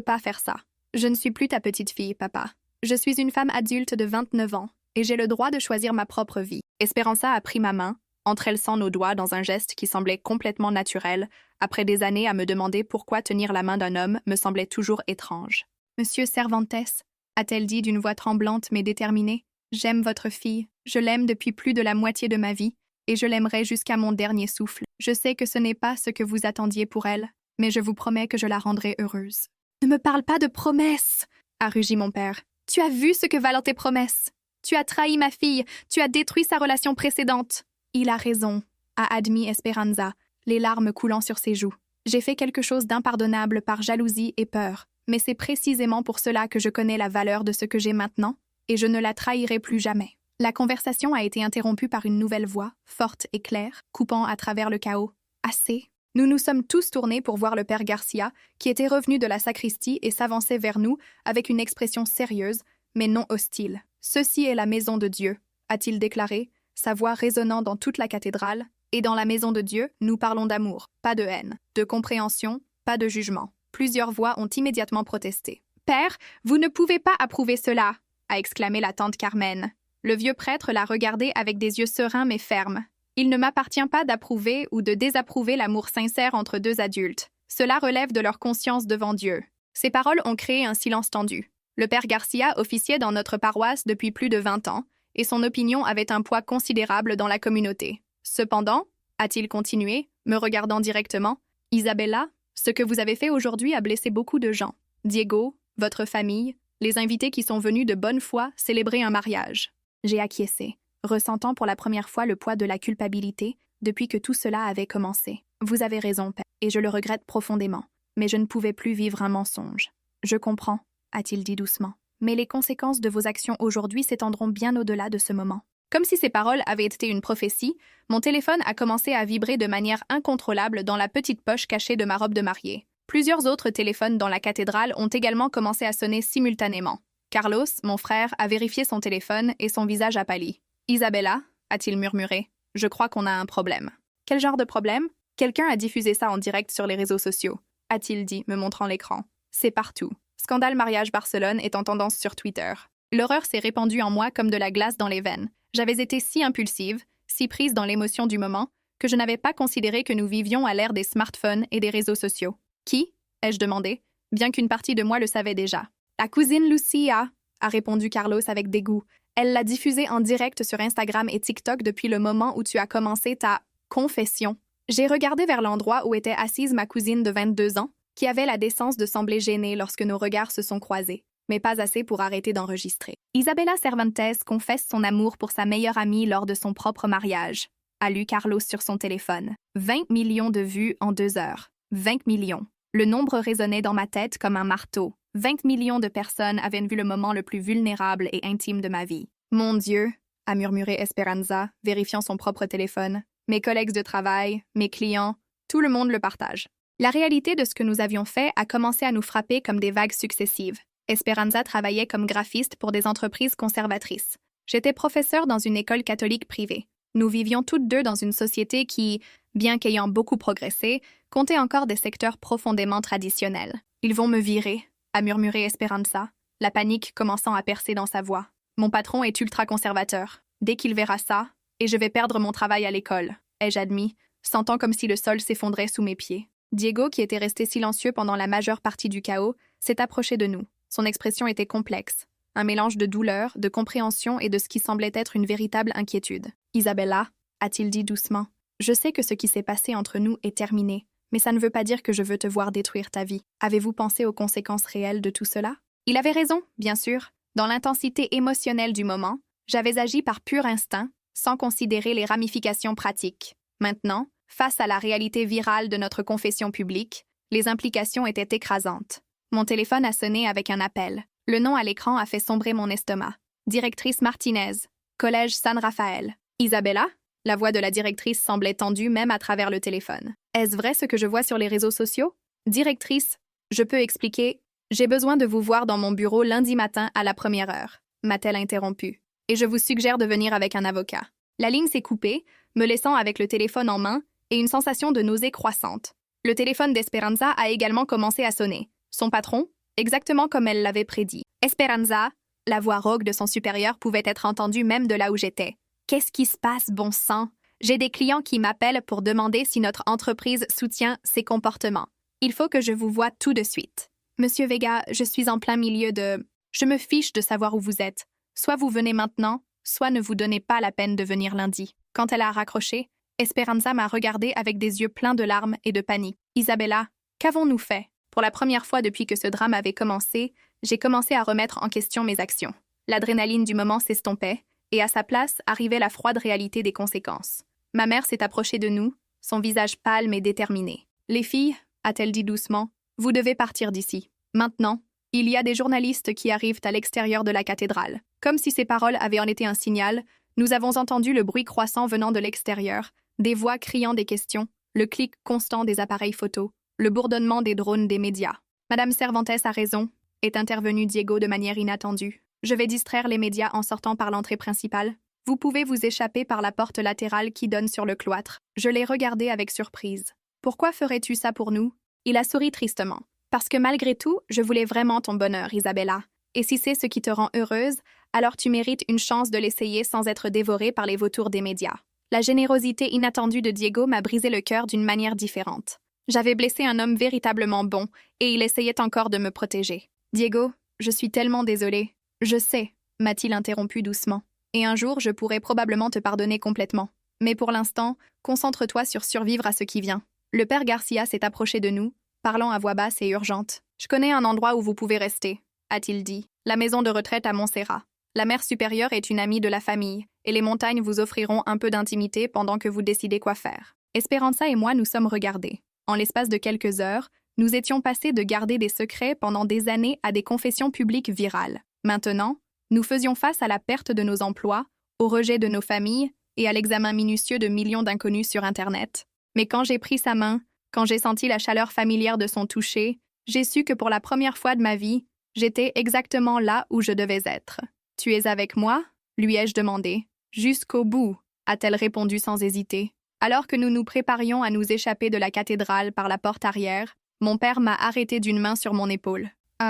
pas faire ça. »« Je ne suis plus ta petite fille, papa. Je suis une femme adulte de 29 ans, et j'ai le droit de choisir ma propre vie. » Esperanza a pris ma main, entrelaçant nos doigts dans un geste qui semblait complètement naturel, après des années à me demander pourquoi tenir la main d'un homme me semblait toujours étrange. « Monsieur Cervantes, » a-t-elle dit d'une voix tremblante mais déterminée, « j'aime votre fille. Je l'aime depuis plus de la moitié de ma vie, et je l'aimerai jusqu'à mon dernier souffle. Je sais que ce n'est pas ce que vous attendiez pour elle, mais je vous promets que je la rendrai heureuse. »« Ne me parle pas de promesses !» a rugi mon père. « Tu as vu ce que valent tes promesses. Tu as trahi ma fille, tu as détruit sa relation précédente. » « Il a raison, » a admis Esperanza, les larmes coulant sur ses joues. « J'ai fait quelque chose d'impardonnable par jalousie et peur, mais c'est précisément pour cela que je connais la valeur de ce que j'ai maintenant, et je ne la trahirai plus jamais. » La conversation a été interrompue par une nouvelle voix, forte et claire, coupant à travers le chaos. « Assez !» Nous nous sommes tous tournés pour voir le père Garcia, qui était revenu de la sacristie et s'avançait vers nous avec une expression sérieuse, mais non hostile. « Ceci est la maison de Dieu », a-t-il déclaré, sa voix résonnant dans toute la cathédrale. Et dans la maison de Dieu, nous parlons d'amour, pas de haine, de compréhension, pas de jugement. Plusieurs voix ont immédiatement protesté. « Père, vous ne pouvez pas approuver cela !» a exclamé la tante Carmen. Le vieux prêtre l'a regardé avec des yeux sereins mais fermes. « Il ne m'appartient pas d'approuver ou de désapprouver l'amour sincère entre deux adultes. Cela relève de leur conscience devant Dieu. » Ces paroles ont créé un silence tendu. Le père Garcia officiait dans notre paroisse depuis plus de 20 ans, et son opinion avait un poids considérable dans la communauté. Cependant, a-t-il continué, me regardant directement, « Isabella, ce que vous avez fait aujourd'hui a blessé beaucoup de gens. Diego, votre famille, les invités qui sont venus de bonne foi célébrer un mariage. » J'ai acquiescé, ressentant pour la première fois le poids de la culpabilité depuis que tout cela avait commencé. « Vous avez raison, père, et je le regrette profondément, mais je ne pouvais plus vivre un mensonge. »« Je comprends, » a-t-il dit doucement, « mais les conséquences de vos actions aujourd'hui s'étendront bien au-delà de ce moment. » Comme si ces paroles avaient été une prophétie, mon téléphone a commencé à vibrer de manière incontrôlable dans la petite poche cachée de ma robe de mariée. Plusieurs autres téléphones dans la cathédrale ont également commencé à sonner simultanément. Carlos, mon frère, a vérifié son téléphone et son visage a pâli. « Isabella » a-t-il murmuré, « je crois qu'on a un problème. »« Quel genre de problème ? » « Quelqu'un a diffusé ça en direct sur les réseaux sociaux, » a-t-il dit, me montrant l'écran. « C'est partout. Scandale mariage Barcelone est en tendance sur Twitter. » L'horreur s'est répandue en moi comme de la glace dans les veines. J'avais été si impulsive, si prise dans l'émotion du moment, que je n'avais pas considéré que nous vivions à l'ère des smartphones et des réseaux sociaux. « Qui ?» ai-je demandé, bien qu'une partie de moi le savait déjà. « La cousine Lucia !» a répondu Carlos avec dégoût. « Elle l'a diffusée en direct sur Instagram et TikTok depuis le moment où tu as commencé ta confession. » J'ai regardé vers l'endroit où était assise ma cousine de 22 ans, qui avait la décence de sembler gênée lorsque nos regards se sont croisés, mais pas assez pour arrêter d'enregistrer. « Isabella Cervantes confesse son amour pour sa meilleure amie lors de son propre mariage », a lu Carlos sur son téléphone. 20 millions de vues en 2 heures. 20 millions. Le nombre résonnait dans ma tête comme un marteau. 20 millions de personnes avaient vu le moment le plus vulnérable et intime de ma vie. « Mon Dieu !» a murmuré Esperanza, vérifiant son propre téléphone. « Mes collègues de travail, mes clients, tout le monde le partage. » La réalité de ce que nous avions fait a commencé à nous frapper comme des vagues successives. Esperanza travaillait comme graphiste pour des entreprises conservatrices. J'étais professeure dans une école catholique privée. Nous vivions toutes deux dans une société qui, bien qu'ayant beaucoup progressé, comptait encore des secteurs profondément traditionnels. « Ils vont me virer », a murmuré Esperanza, la panique commençant à percer dans sa voix. « Mon patron est ultra-conservateur. Dès qu'il verra ça, et je vais perdre mon travail à l'école », ai-je admis, sentant comme si le sol s'effondrait sous mes pieds. Diego, qui était resté silencieux pendant la majeure partie du chaos, s'est approché de nous. Son expression était complexe, un mélange de douleur, de compréhension et de ce qui semblait être une véritable inquiétude. « Isabella » a-t-il dit doucement, « je sais que ce qui s'est passé entre nous est terminé, mais ça ne veut pas dire que je veux te voir détruire ta vie. Avez-vous pensé aux conséquences réelles de tout cela ?» Il avait raison, bien sûr. Dans l'intensité émotionnelle du moment, j'avais agi par pur instinct, sans considérer les ramifications pratiques. Maintenant, face à la réalité virale de notre confession publique, les implications étaient écrasantes. Mon téléphone a sonné avec un appel. Le nom à l'écran a fait sombrer mon estomac. Directrice Martinez, Collège San Rafael. « Isabella ?» La voix de la directrice semblait tendue même à travers le téléphone. « Est-ce vrai ce que je vois sur les réseaux sociaux ?»« Directrice, je peux expliquer. J'ai besoin de vous voir dans mon bureau lundi matin à la 1e heure. » m'a-t-elle interrompu. « Et je vous suggère de venir avec un avocat. » La ligne s'est coupée, me laissant avec le téléphone en main et une sensation de nausée croissante. Le téléphone d'Esperanza a également commencé à sonner. Son patron, exactement comme elle l'avait prédit. « Esperanza !» La voix rauque de son supérieur pouvait être entendue même de là où j'étais. « Qu'est-ce qui se passe, bon sang? J'ai des clients qui m'appellent pour demander si notre entreprise soutient ces comportements. Il faut que je vous voie tout de suite. Monsieur Vega, je suis en plein milieu de... Je me fiche de savoir où vous êtes. Soit vous venez maintenant, soit ne vous donnez pas la peine de venir lundi. » Quand elle a raccroché, Esperanza m'a regardé avec des yeux pleins de larmes et de panique. « Isabella, qu'avons-nous fait ?» Pour la première fois depuis que ce drame avait commencé, j'ai commencé à remettre en question mes actions. L'adrénaline du moment s'estompait, et à sa place arrivait la froide réalité des conséquences. Ma mère s'est approchée de nous, son visage pâle mais déterminé. « Les filles, » a-t-elle dit doucement, « vous devez partir d'ici. Maintenant, il y a des journalistes qui arrivent à l'extérieur de la cathédrale. » Comme si ces paroles avaient en été un signal, nous avons entendu le bruit croissant venant de l'extérieur, des voix criant des questions, le clic constant des appareils photo, le bourdonnement des drones des médias. Madame Cervantes a raison, est intervenu Diego de manière inattendue. Je vais distraire les médias en sortant par l'entrée principale. Vous pouvez vous échapper par la porte latérale qui donne sur le cloître. Je l'ai regardé avec surprise. Pourquoi ferais-tu ça pour nous? Il a souri tristement. Parce que malgré tout, je voulais vraiment ton bonheur, Isabella. Et si c'est ce qui te rend heureuse, alors tu mérites une chance de l'essayer sans être dévorée par les vautours des médias. La générosité inattendue de Diego m'a brisé le cœur d'une manière différente. J'avais blessé un homme véritablement bon, et il essayait encore de me protéger. Diego, je suis tellement désolée. Je sais, m'a-t-il interrompu doucement. Et un jour, je pourrai probablement te pardonner complètement. Mais pour l'instant, concentre-toi sur survivre à ce qui vient. Le père Garcia s'est approché de nous, parlant à voix basse et urgente. « Je connais un endroit où vous pouvez rester », a-t-il dit. « La maison de retraite à Montserrat. La mère supérieure est une amie de la famille, et les montagnes vous offriront un peu d'intimité pendant que vous décidez quoi faire. » Esperanza et moi nous sommes regardés. En l'espace de quelques heures, nous étions passés de garder des secrets pendant des années à des confessions publiques virales. Maintenant, nous faisions face à la perte de nos emplois, au rejet de nos familles et à l'examen minutieux de millions d'inconnus sur Internet. Mais quand j'ai pris sa main, quand j'ai senti la chaleur familière de son toucher, j'ai su que pour la première fois de ma vie, j'étais exactement là où je devais être. « Tu es avec moi ?» lui ai-je demandé. « Jusqu'au bout », a-t-elle répondu sans hésiter. Alors que nous nous préparions à nous échapper de la cathédrale par la porte arrière, mon père m'a arrêté d'une main sur mon épaule. «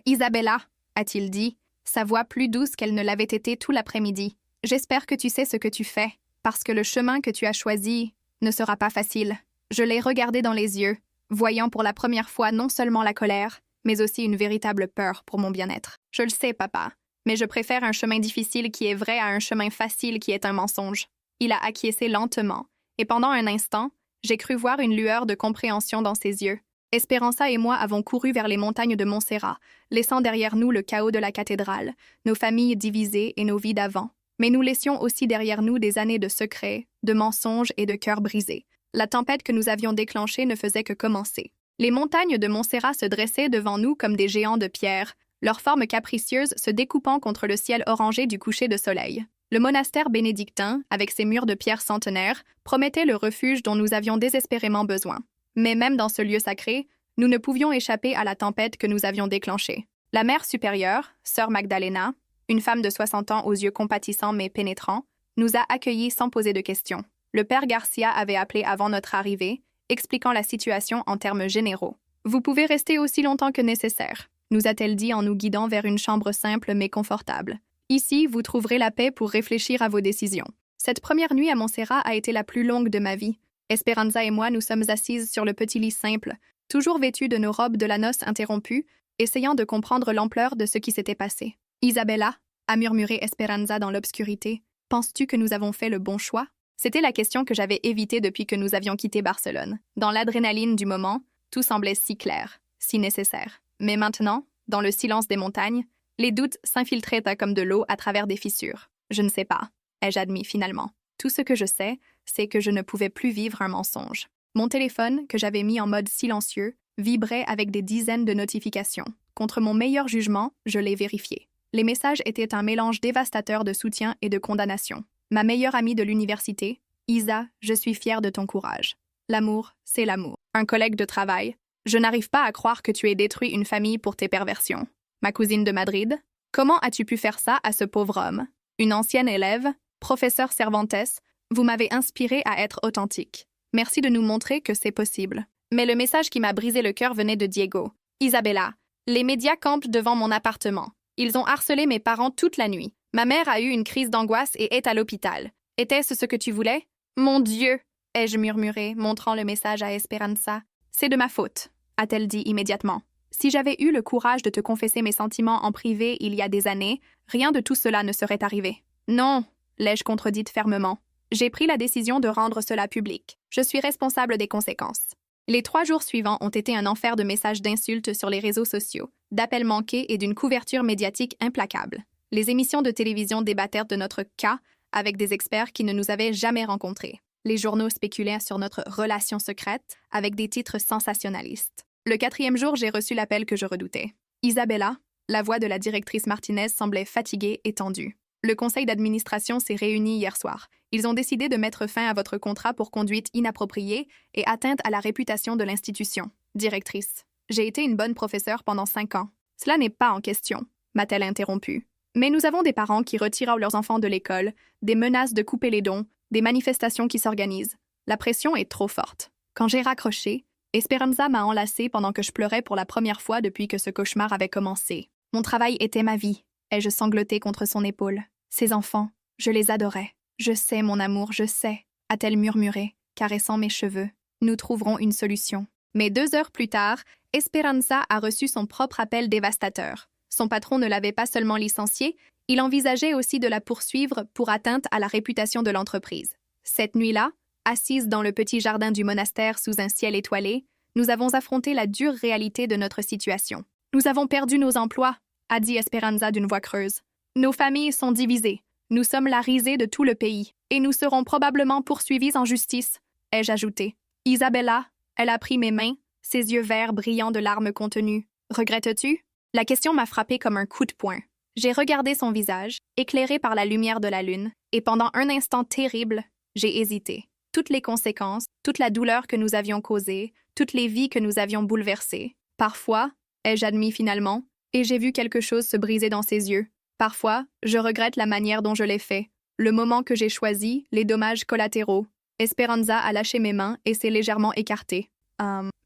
Isabella », a-t-il dit, sa voix plus douce qu'elle ne l'avait été tout l'après-midi. « J'espère que tu sais ce que tu fais, parce que le chemin que tu as choisi ne sera pas facile. » Je l'ai regardé dans les yeux, voyant pour la première fois non seulement la colère, mais aussi une véritable peur pour mon bien-être. « Je le sais, papa, mais je préfère un chemin difficile qui est vrai à un chemin facile qui est un mensonge. » Il a acquiescé lentement, et pendant un instant, j'ai cru voir une lueur de compréhension dans ses yeux. Esperanza et moi avons couru vers les montagnes de Montserrat, laissant derrière nous le chaos de la cathédrale, nos familles divisées et nos vies d'avant. Mais nous laissions aussi derrière nous des années de secrets, de mensonges et de cœurs brisés. La tempête que nous avions déclenchée ne faisait que commencer. Les montagnes de Montserrat se dressaient devant nous comme des géants de pierre, leurs formes capricieuses se découpant contre le ciel orangé du coucher de soleil. Le monastère bénédictin, avec ses murs de pierre centenaires, promettait le refuge dont nous avions désespérément besoin. Mais même dans ce lieu sacré, nous ne pouvions échapper à la tempête que nous avions déclenchée. La mère supérieure, sœur Magdalena, une femme de 60 ans aux yeux compatissants mais pénétrants, nous a accueillis sans poser de questions. Le père Garcia avait appelé avant notre arrivée, expliquant la situation en termes généraux. « Vous pouvez rester aussi longtemps que nécessaire », nous a-t-elle dit en nous guidant vers une chambre simple mais confortable. « Ici, vous trouverez la paix pour réfléchir à vos décisions. » Cette première nuit à Montserrat a été la plus longue de ma vie. Esperanza et moi nous sommes assises sur le petit lit simple, toujours vêtus de nos robes de la noce interrompues, essayant de comprendre l'ampleur de ce qui s'était passé. « Isabella » a murmuré Esperanza dans l'obscurité. « Penses-tu que nous avons fait le bon choix ?» C'était la question que j'avais évitée depuis que nous avions quitté Barcelone. Dans l'adrénaline du moment, tout semblait si clair, si nécessaire. Mais maintenant, dans le silence des montagnes, les doutes s'infiltraient comme de l'eau à travers des fissures. « Je ne sais pas », ai-je admis finalement. Tout ce que je sais, c'est que je ne pouvais plus vivre un mensonge. Mon téléphone, que j'avais mis en mode silencieux, vibrait avec des dizaines de notifications. Contre mon meilleur jugement, je l'ai vérifié. Les messages étaient un mélange dévastateur de soutien et de condamnation. Ma meilleure amie de l'université, Isa, je suis fière de ton courage. L'amour, c'est l'amour. Un collègue de travail, je n'arrive pas à croire que tu aies détruit une famille pour tes perversions. Ma cousine de Madrid, comment as-tu pu faire ça à ce pauvre homme? Une ancienne élève, professeur Cervantes, vous m'avez inspiré à être authentique. Merci de nous montrer que c'est possible. Mais le message qui m'a brisé le cœur venait de Diego. Isabella, les médias campent devant mon appartement. Ils ont harcelé mes parents toute la nuit. Ma mère a eu une crise d'angoisse et est à l'hôpital. Était-ce ce que tu voulais? Mon Dieu, ai-je murmuré, montrant le message à Esperanza. C'est de ma faute, a-t-elle dit immédiatement. Si j'avais eu le courage de te confesser mes sentiments en privé il y a des années, rien de tout cela ne serait arrivé. Non, l'ai-je contredite fermement. J'ai pris la décision de rendre cela public. Je suis responsable des conséquences. Les 3 jours suivants ont été un enfer de messages d'insultes sur les réseaux sociaux, d'appels manqués et d'une couverture médiatique implacable. Les émissions de télévision débattèrent de notre cas avec des experts qui ne nous avaient jamais rencontrés. Les journaux spéculaient sur notre relation secrète avec des titres sensationnalistes. Le 4e jour, j'ai reçu l'appel que je redoutais. Isabella, la voix de la directrice Martinez semblait fatiguée et tendue. Le conseil d'administration s'est réuni hier soir. Ils ont décidé de mettre fin à votre contrat pour conduite inappropriée et atteinte à la réputation de l'institution. Directrice. J'ai été une bonne professeure pendant 5 ans. Cela n'est pas en question, m'a-t-elle interrompu. Mais nous avons des parents qui retirent leurs enfants de l'école, des menaces de couper les dons, des manifestations qui s'organisent. La pression est trop forte. Quand j'ai raccroché, Esperanza m'a enlacée pendant que je pleurais pour la première fois depuis que ce cauchemar avait commencé. Mon travail était ma vie. Ai-je sangloté contre son épaule. Ces enfants, je les adorais. Je sais, mon amour, je sais, a-t-elle murmuré, caressant mes cheveux. Nous trouverons une solution. Mais 2 heures plus tard, Esperanza a reçu son propre appel dévastateur. Son patron ne l'avait pas seulement licenciée, il envisageait aussi de la poursuivre pour atteinte à la réputation de l'entreprise. Cette nuit-là, assise dans le petit jardin du monastère sous un ciel étoilé, nous avons affronté la dure réalité de notre situation. Nous avons perdu nos emplois, a dit Esperanza d'une voix creuse. Nos familles sont divisées. Nous sommes la risée de tout le pays, et nous serons probablement poursuivis en justice, ai-je ajouté. Isabella, elle a pris mes mains, ses yeux verts brillants de larmes contenues. Regrettes-tu? La question m'a frappé comme un coup de poing. J'ai regardé son visage, éclairé par la lumière de la lune, et pendant un instant terrible, j'ai hésité. Toutes les conséquences, toute la douleur que nous avions causée, toutes les vies que nous avions bouleversées. Parfois, ai-je admis finalement, et j'ai vu quelque chose se briser dans ses yeux. Parfois, je regrette la manière dont je l'ai fait, le moment que j'ai choisi, les dommages collatéraux. Esperanza a lâché mes mains et s'est légèrement écartée.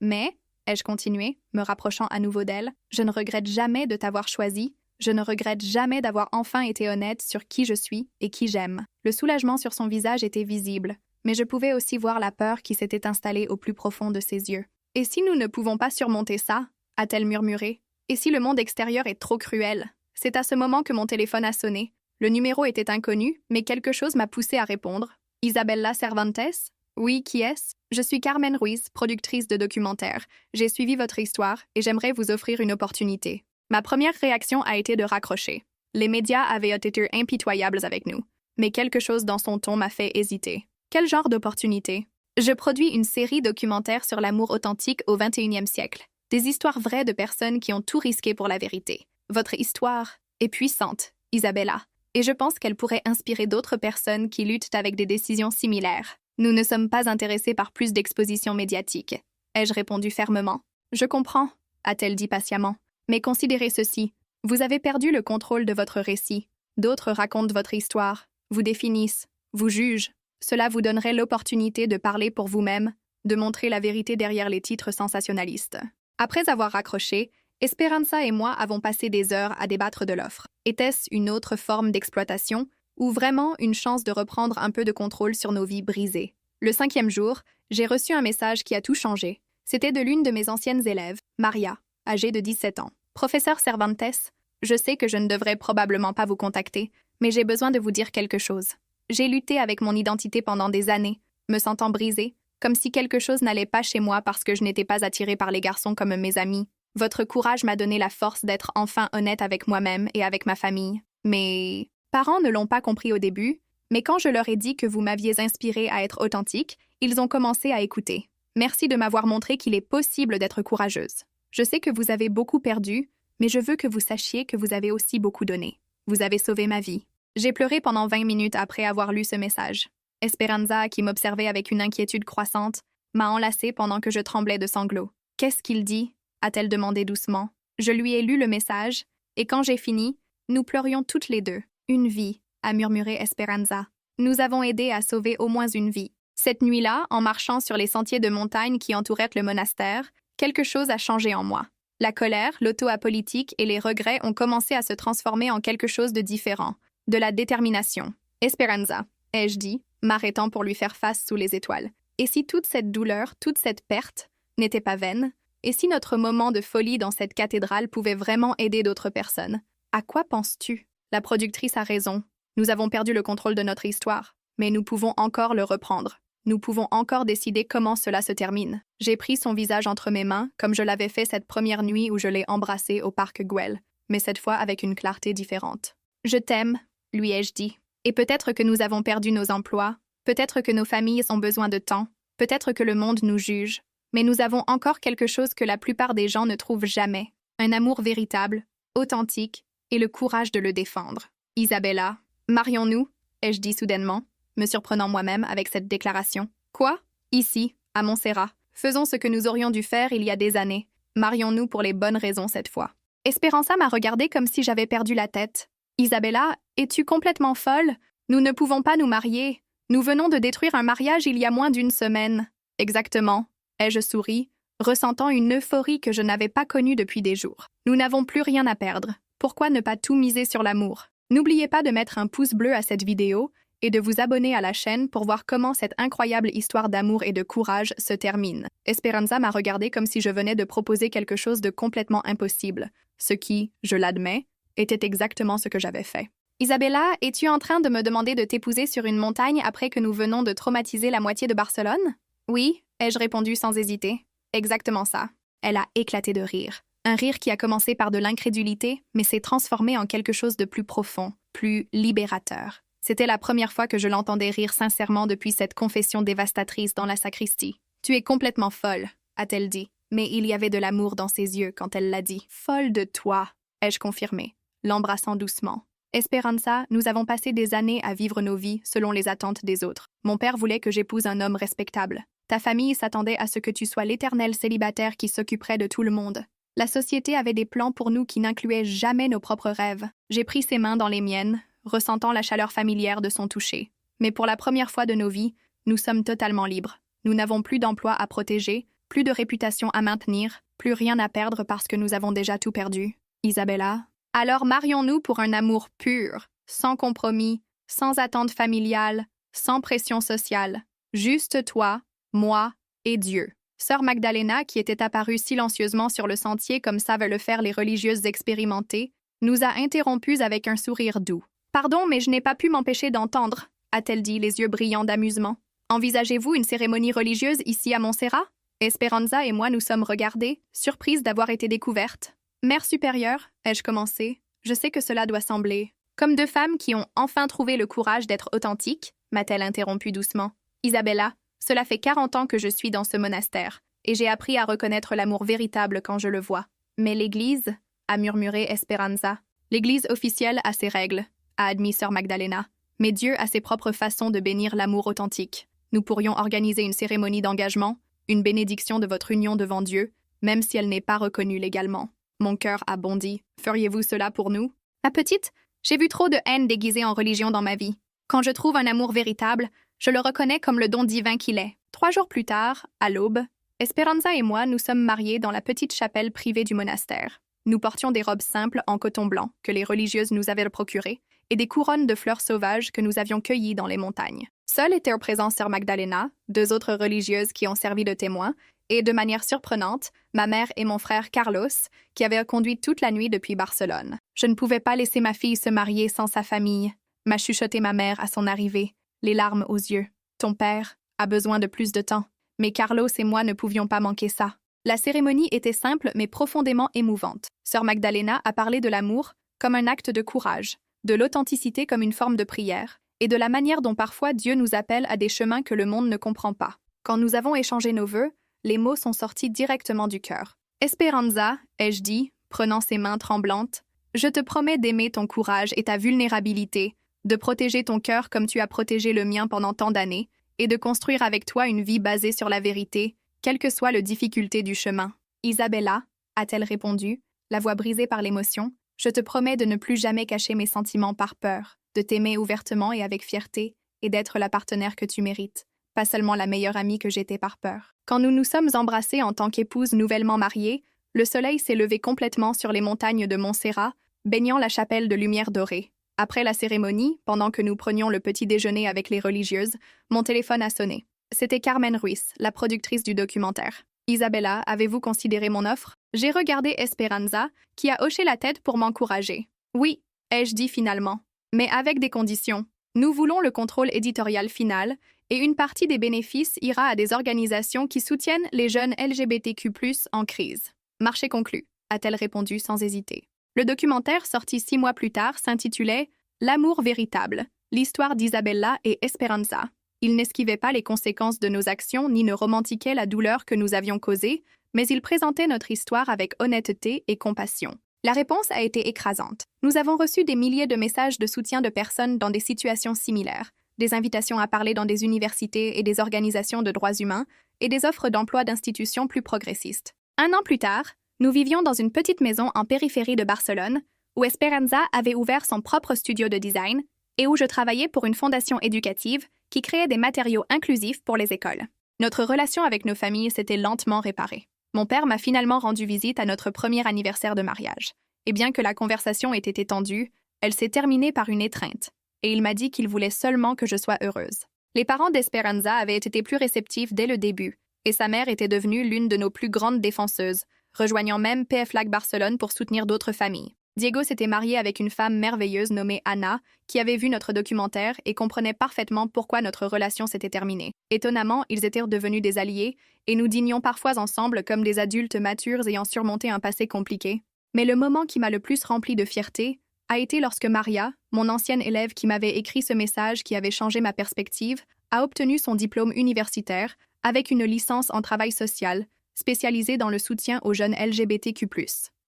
Mais, ai-je continué, me rapprochant à nouveau d'elle, je ne regrette jamais de t'avoir choisi, je ne regrette jamais d'avoir enfin été honnête sur qui je suis et qui j'aime. Le soulagement sur son visage était visible, mais je pouvais aussi voir la peur qui s'était installée au plus profond de ses yeux. « Et si nous ne pouvons pas surmonter ça ?» a-t-elle murmuré. « Et si le monde extérieur est trop cruel ?» C'est à ce moment que mon téléphone a sonné. Le numéro était inconnu, mais quelque chose m'a poussé à répondre. « Isabella Cervantes? Oui, qui est-ce? Je suis Carmen Ruiz, productrice de documentaires. J'ai suivi votre histoire et j'aimerais vous offrir une opportunité. » Ma première réaction a été de raccrocher. Les médias avaient été impitoyables avec nous, mais quelque chose dans son ton m'a fait hésiter. Quel genre d'opportunité? Je produis une série documentaire sur l'amour authentique au 21e siècle. Des histoires vraies de personnes qui ont tout risqué pour la vérité. Votre histoire est puissante, Isabella, et je pense qu'elle pourrait inspirer d'autres personnes qui luttent avec des décisions similaires. Nous ne sommes pas intéressés par plus d'exposition médiatique, ai-je répondu fermement. Je comprends, a-t-elle dit patiemment, mais considérez ceci. Vous avez perdu le contrôle de votre récit. D'autres racontent votre histoire, vous définissent, vous jugent. Cela vous donnerait l'opportunité de parler pour vous-même, de montrer la vérité derrière les titres sensationnalistes. Après avoir raccroché, Esperanza et moi avons passé des heures à débattre de l'offre. Était-ce une autre forme d'exploitation ou vraiment une chance de reprendre un peu de contrôle sur nos vies brisées? Le 5e jour, j'ai reçu un message qui a tout changé. C'était de l'une de mes anciennes élèves, Maria, âgée de 17 ans. « Professeur Cervantes, je sais que je ne devrais probablement pas vous contacter, mais j'ai besoin de vous dire quelque chose. J'ai lutté avec mon identité pendant des années, me sentant brisée, comme si quelque chose n'allait pas chez moi parce que je n'étais pas attirée par les garçons comme mes amis. Votre courage m'a donné la force d'être enfin honnête avec moi-même et avec ma famille. Mes parents ne l'ont pas compris au début, mais quand je leur ai dit que vous m'aviez inspirée à être authentique, ils ont commencé à écouter. Merci de m'avoir montré qu'il est possible d'être courageuse. Je sais que vous avez beaucoup perdu, mais je veux que vous sachiez que vous avez aussi beaucoup donné. Vous avez sauvé ma vie. » J'ai pleuré pendant 20 minutes après avoir lu ce message. Esperanza, qui m'observait avec une inquiétude croissante, m'a enlacée pendant que je tremblais de sanglots. « Qu'est-ce qu'il dit ?» a-t-elle demandé doucement. Je lui ai lu le message, et quand j'ai fini, nous pleurions toutes les deux. « Une vie », a murmuré Esperanza. Nous avons aidé à sauver au moins une vie. Cette nuit-là, en marchant sur les sentiers de montagne qui entouraient le monastère, quelque chose a changé en moi. La colère, l'auto-apolitique et les regrets ont commencé à se transformer en quelque chose de différent. De la détermination. « Esperanza », ai-je dit, m'arrêtant pour lui faire face sous les étoiles. Et si toute cette douleur, toute cette perte, n'était pas vaine? Et si notre moment de folie dans cette cathédrale pouvait vraiment aider d'autres personnes? À quoi penses-tu? La productrice a raison. Nous avons perdu le contrôle de notre histoire, mais nous pouvons encore le reprendre. Nous pouvons encore décider comment cela se termine. J'ai pris son visage entre mes mains, comme je l'avais fait cette première nuit où je l'ai embrassé au parc Güell, mais cette fois avec une clarté différente. « Je t'aime », lui ai-je dit. Et peut-être que nous avons perdu nos emplois, peut-être que nos familles ont besoin de temps, peut-être que le monde nous juge, mais nous avons encore quelque chose que la plupart des gens ne trouvent jamais, un amour véritable, authentique, et le courage de le défendre. Isabella, Marions-nous, ai-je dit soudainement, me surprenant moi-même avec cette déclaration. Quoi? Ici, à Montserrat. Faisons ce que nous aurions dû faire il y a des années. Marions-nous pour les bonnes raisons cette fois. Esperanza m'a regardé comme si j'avais perdu la tête. Isabella, es-tu complètement folle? Nous ne pouvons pas nous marier. Nous venons de détruire un mariage il y a moins d'une semaine. Exactement, ai-je souri, ressentant une euphorie que je n'avais pas connue depuis des jours. Nous n'avons plus rien à perdre. Pourquoi ne pas tout miser sur l'amour? N'oubliez pas de mettre un pouce bleu à cette vidéo et de vous abonner à la chaîne pour voir comment cette incroyable histoire d'amour et de courage se termine. Esperanza m'a regardé comme si je venais de proposer quelque chose de complètement impossible, ce qui, je l'admets, était exactement ce que j'avais fait. Isabella, es-tu en train de me demander de t'épouser sur une montagne après que nous venons de traumatiser la moitié de Barcelone? Oui, ai-je répondu sans hésiter. Exactement ça. Elle a éclaté de rire. Un rire qui a commencé par de l'incrédulité, mais s'est transformé en quelque chose de plus profond, plus libérateur. C'était la première fois que je l'entendais rire sincèrement depuis cette confession dévastatrice dans la sacristie. « Tu es complètement folle », a-t-elle dit, mais il y avait de l'amour dans ses yeux quand elle l'a dit. « Folle de toi », ai-je confirmé, l'embrassant doucement. « Esperanza, nous avons passé des années à vivre nos vies selon les attentes des autres. Mon père voulait que j'épouse un homme respectable. Ta famille s'attendait à ce que tu sois l'éternel célibataire qui s'occuperait de tout le monde. La société avait des plans pour nous qui n'incluaient jamais nos propres rêves. J'ai pris ses mains dans les miennes, ressentant la chaleur familière de son toucher. Mais pour la première fois de nos vies, nous sommes totalement libres. Nous n'avons plus d'emploi à protéger, plus de réputation à maintenir, plus rien à perdre parce que nous avons déjà tout perdu. Isabella, alors marions-nous pour un amour pur, sans compromis, sans attente familiale, sans pression sociale. Juste toi, moi et Dieu. Sœur Magdalena, qui était apparue silencieusement sur le sentier comme savent le faire les religieuses expérimentées, nous a interrompus avec un sourire doux. « Pardon, mais je n'ai pas pu m'empêcher d'entendre », a-t-elle dit, les yeux brillants d'amusement. « Envisagez-vous une cérémonie religieuse ici à Montserrat ?» Esperanza et moi nous sommes regardés, surprises d'avoir été découvertes. « Mère supérieure, ai-je commencé, je sais que cela doit sembler. Comme deux femmes qui ont enfin trouvé le courage d'être authentiques, m'a-t-elle interrompu doucement. Isabella, cela fait 40 ans que je suis dans ce monastère, et j'ai appris à reconnaître l'amour véritable quand je le vois. Mais l'Église, a murmuré Esperanza. L'Église officielle a ses règles, a admis sœur Magdalena, mais Dieu a ses propres façons de bénir l'amour authentique. Nous pourrions organiser une cérémonie d'engagement, une bénédiction de votre union devant Dieu, même si elle n'est pas reconnue légalement. Mon cœur a bondi. Feriez-vous cela pour nous? Ma petite, j'ai vu trop de haine déguisée en religion dans ma vie. Quand je trouve un amour véritable, je le reconnais comme le don divin qu'il est. 3 jours plus tard, à l'aube, Esperanza et moi nous sommes mariés dans la petite chapelle privée du monastère. Nous portions des robes simples en coton blanc que les religieuses nous avaient procurées et des couronnes de fleurs sauvages que nous avions cueillies dans les montagnes. Seules étaient présentes sœur Magdalena, 2 autres religieuses qui ont servi de témoins, et de manière surprenante, ma mère et mon frère Carlos, qui avaient conduit toute la nuit depuis Barcelone. Je ne pouvais pas laisser ma fille se marier sans sa famille, m'a chuchoté ma mère à son arrivée, les larmes aux yeux. Ton père a besoin de plus de temps, mais Carlos et moi ne pouvions pas manquer ça. La cérémonie était simple mais profondément émouvante. Sœur Magdalena a parlé de l'amour comme un acte de courage, de l'authenticité comme une forme de prière, et de la manière dont parfois Dieu nous appelle à des chemins que le monde ne comprend pas. Quand nous avons échangé nos vœux, les mots sont sortis directement du cœur. « Esperanza », ai-je dit, prenant ses mains tremblantes, « je te promets d'aimer ton courage et ta vulnérabilité, de protéger ton cœur comme tu as protégé le mien pendant tant d'années, et de construire avec toi une vie basée sur la vérité, quelle que soit la difficulté du chemin. » Isabella, a-t-elle répondu, la voix brisée par l'émotion, « je te promets de ne plus jamais cacher mes sentiments par peur, de t'aimer ouvertement et avec fierté, et d'être la partenaire que tu mérites, pas seulement la meilleure amie que j'étais par peur. » Quand nous nous sommes embrassés en tant qu'épouses nouvellement mariées, le soleil s'est levé complètement sur les montagnes de Montserrat, baignant la chapelle de lumière dorée. Après la cérémonie, pendant que nous prenions le petit déjeuner avec les religieuses, mon téléphone a sonné. C'était Carmen Ruiz, la productrice du documentaire. « Isabella, avez-vous considéré mon offre ?» J'ai regardé Esperanza, qui a hoché la tête pour m'encourager. « Oui », ai-je dit finalement, mais avec des conditions. Nous voulons le contrôle éditorial final, et une partie des bénéfices ira à des organisations qui soutiennent les jeunes LGBTQ+, en crise. « Marché conclu », a-t-elle répondu sans hésiter. Le documentaire, sorti 6 mois plus tard, s'intitulait « L'amour véritable, l'histoire d'Isabella et Esperanza ». Il n'esquivait pas les conséquences de nos actions ni ne romantiquait la douleur que nous avions causée, mais il présentait notre histoire avec honnêteté et compassion. La réponse a été écrasante. Nous avons reçu des milliers de messages de soutien de personnes dans des situations similaires, des invitations à parler dans des universités et des organisations de droits humains, et des offres d'emploi d'institutions plus progressistes. 1 an plus tard, nous vivions dans une petite maison en périphérie de Barcelone, où Esperanza avait ouvert son propre studio de design et où je travaillais pour une fondation éducative qui créait des matériaux inclusifs pour les écoles. Notre relation avec nos familles s'était lentement réparée. Mon père m'a finalement rendu visite à notre premier anniversaire de mariage. Et bien que la conversation ait été tendue, elle s'est terminée par une étreinte, et il m'a dit qu'il voulait seulement que je sois heureuse. Les parents d'Esperanza avaient été plus réceptifs dès le début, et sa mère était devenue l'une de nos plus grandes défenseuses, rejoignant même PFLAG Barcelone pour soutenir d'autres familles. Diego s'était marié avec une femme merveilleuse nommée Anna, qui avait vu notre documentaire et comprenait parfaitement pourquoi notre relation s'était terminée. Étonnamment, ils étaient devenus des alliés, et nous dînions parfois ensemble comme des adultes matures ayant surmonté un passé compliqué. Mais le moment qui m'a le plus rempli de fierté a été lorsque Maria, mon ancienne élève qui m'avait écrit ce message qui avait changé ma perspective, a obtenu son diplôme universitaire avec une licence en travail social, spécialisée dans le soutien aux jeunes LGBTQ+.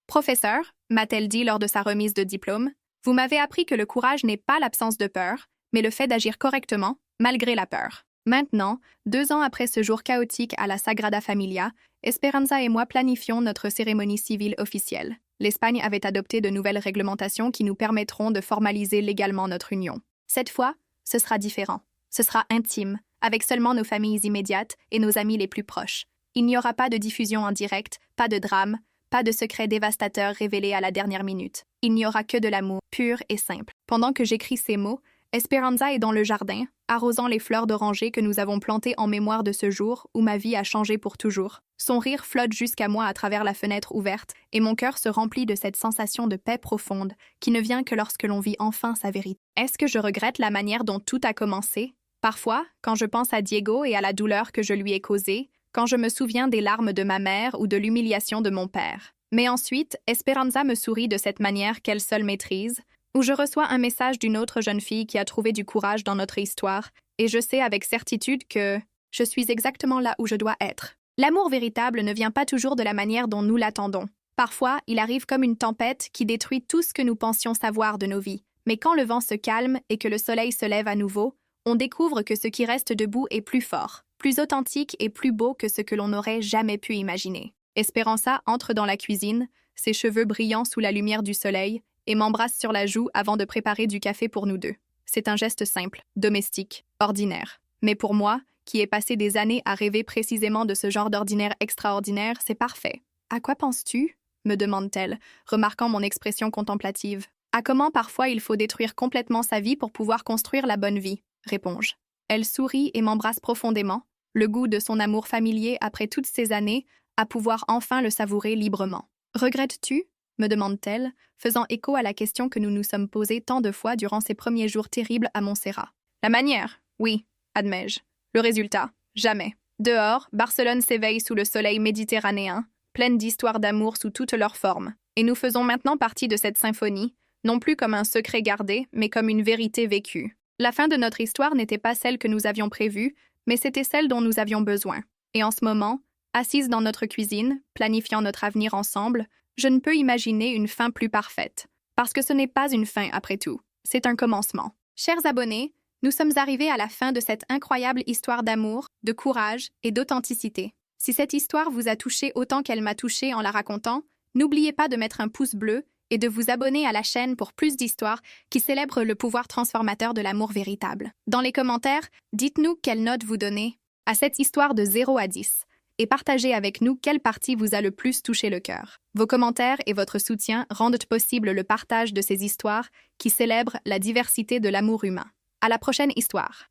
Professeur, m'a-t-elle dit lors de sa remise de diplôme, vous m'avez appris que le courage n'est pas l'absence de peur, mais le fait d'agir correctement, malgré la peur. Maintenant, 2 ans après ce jour chaotique à la Sagrada Familia, Esperanza et moi planifions notre cérémonie civile officielle. L'Espagne avait adopté de nouvelles réglementations qui nous permettront de formaliser légalement notre union. Cette fois, ce sera différent. Ce sera intime, avec seulement nos familles immédiates et nos amis les plus proches. Il n'y aura pas de diffusion en direct, pas de drame, pas de secrets dévastateurs révélés à la dernière minute. Il n'y aura que de l'amour, pur et simple. Pendant que j'écris ces mots, Esperanza est dans le jardin, arrosant les fleurs d'oranger que nous avons plantées en mémoire de ce jour où ma vie a changé pour toujours. Son rire flotte jusqu'à moi à travers la fenêtre ouverte, et mon cœur se remplit de cette sensation de paix profonde qui ne vient que lorsque l'on vit enfin sa vérité. Est-ce que je regrette la manière dont tout a commencé? Parfois, quand je pense à Diego et à la douleur que je lui ai causée, quand je me souviens des larmes de ma mère ou de l'humiliation de mon père. Mais ensuite, Esperanza me sourit de cette manière qu'elle seule maîtrise, où je reçois un message d'une autre jeune fille qui a trouvé du courage dans notre histoire, et je sais avec certitude que je suis exactement là où je dois être. L'amour véritable ne vient pas toujours de la manière dont nous l'attendons. Parfois, il arrive comme une tempête qui détruit tout ce que nous pensions savoir de nos vies. Mais quand le vent se calme et que le soleil se lève à nouveau, on découvre que ce qui reste debout est plus fort, plus authentique et plus beau que ce que l'on n'aurait jamais pu imaginer. Esperanza entre dans la cuisine, ses cheveux brillants sous la lumière du soleil, et m'embrasse sur la joue avant de préparer du café pour nous deux. C'est un geste simple, domestique, ordinaire. Mais pour moi, qui ai passé des années à rêver précisément de ce genre d'ordinaire extraordinaire, c'est parfait. « À quoi penses-tu » me demande-t-elle, remarquant mon expression contemplative. « À comment parfois il faut détruire complètement sa vie pour pouvoir construire la bonne vie » réponds-je. Elle sourit et m'embrasse profondément, le goût de son amour familier après toutes ces années, à pouvoir enfin le savourer librement. « Regrettes-tu » me demande-t-elle, faisant écho à la question que nous nous sommes posée tant de fois durant ces premiers jours terribles à Montserrat. La manière, oui, admets-je. Le résultat, jamais. Dehors, Barcelone s'éveille sous le soleil méditerranéen, pleine d'histoires d'amour sous toutes leurs formes. Et nous faisons maintenant partie de cette symphonie, non plus comme un secret gardé, mais comme une vérité vécue. La fin de notre histoire n'était pas celle que nous avions prévue, mais c'était celle dont nous avions besoin. Et en ce moment, assise dans notre cuisine, planifiant notre avenir ensemble, je ne peux imaginer une fin plus parfaite. Parce que ce n'est pas une fin après tout, c'est un commencement. Chers abonnés, nous sommes arrivés à la fin de cette incroyable histoire d'amour, de courage et d'authenticité. Si cette histoire vous a touché autant qu'elle m'a touché en la racontant, n'oubliez pas de mettre un pouce bleu et de vous abonner à la chaîne pour plus d'histoires qui célèbrent le pouvoir transformateur de l'amour véritable. Dans les commentaires, dites-nous quelle note vous donnez à cette histoire de 0 à 10 et partagez avec nous quelle partie vous a le plus touché le cœur. Vos commentaires et votre soutien rendent possible le partage de ces histoires qui célèbrent la diversité de l'amour humain. À la prochaine histoire.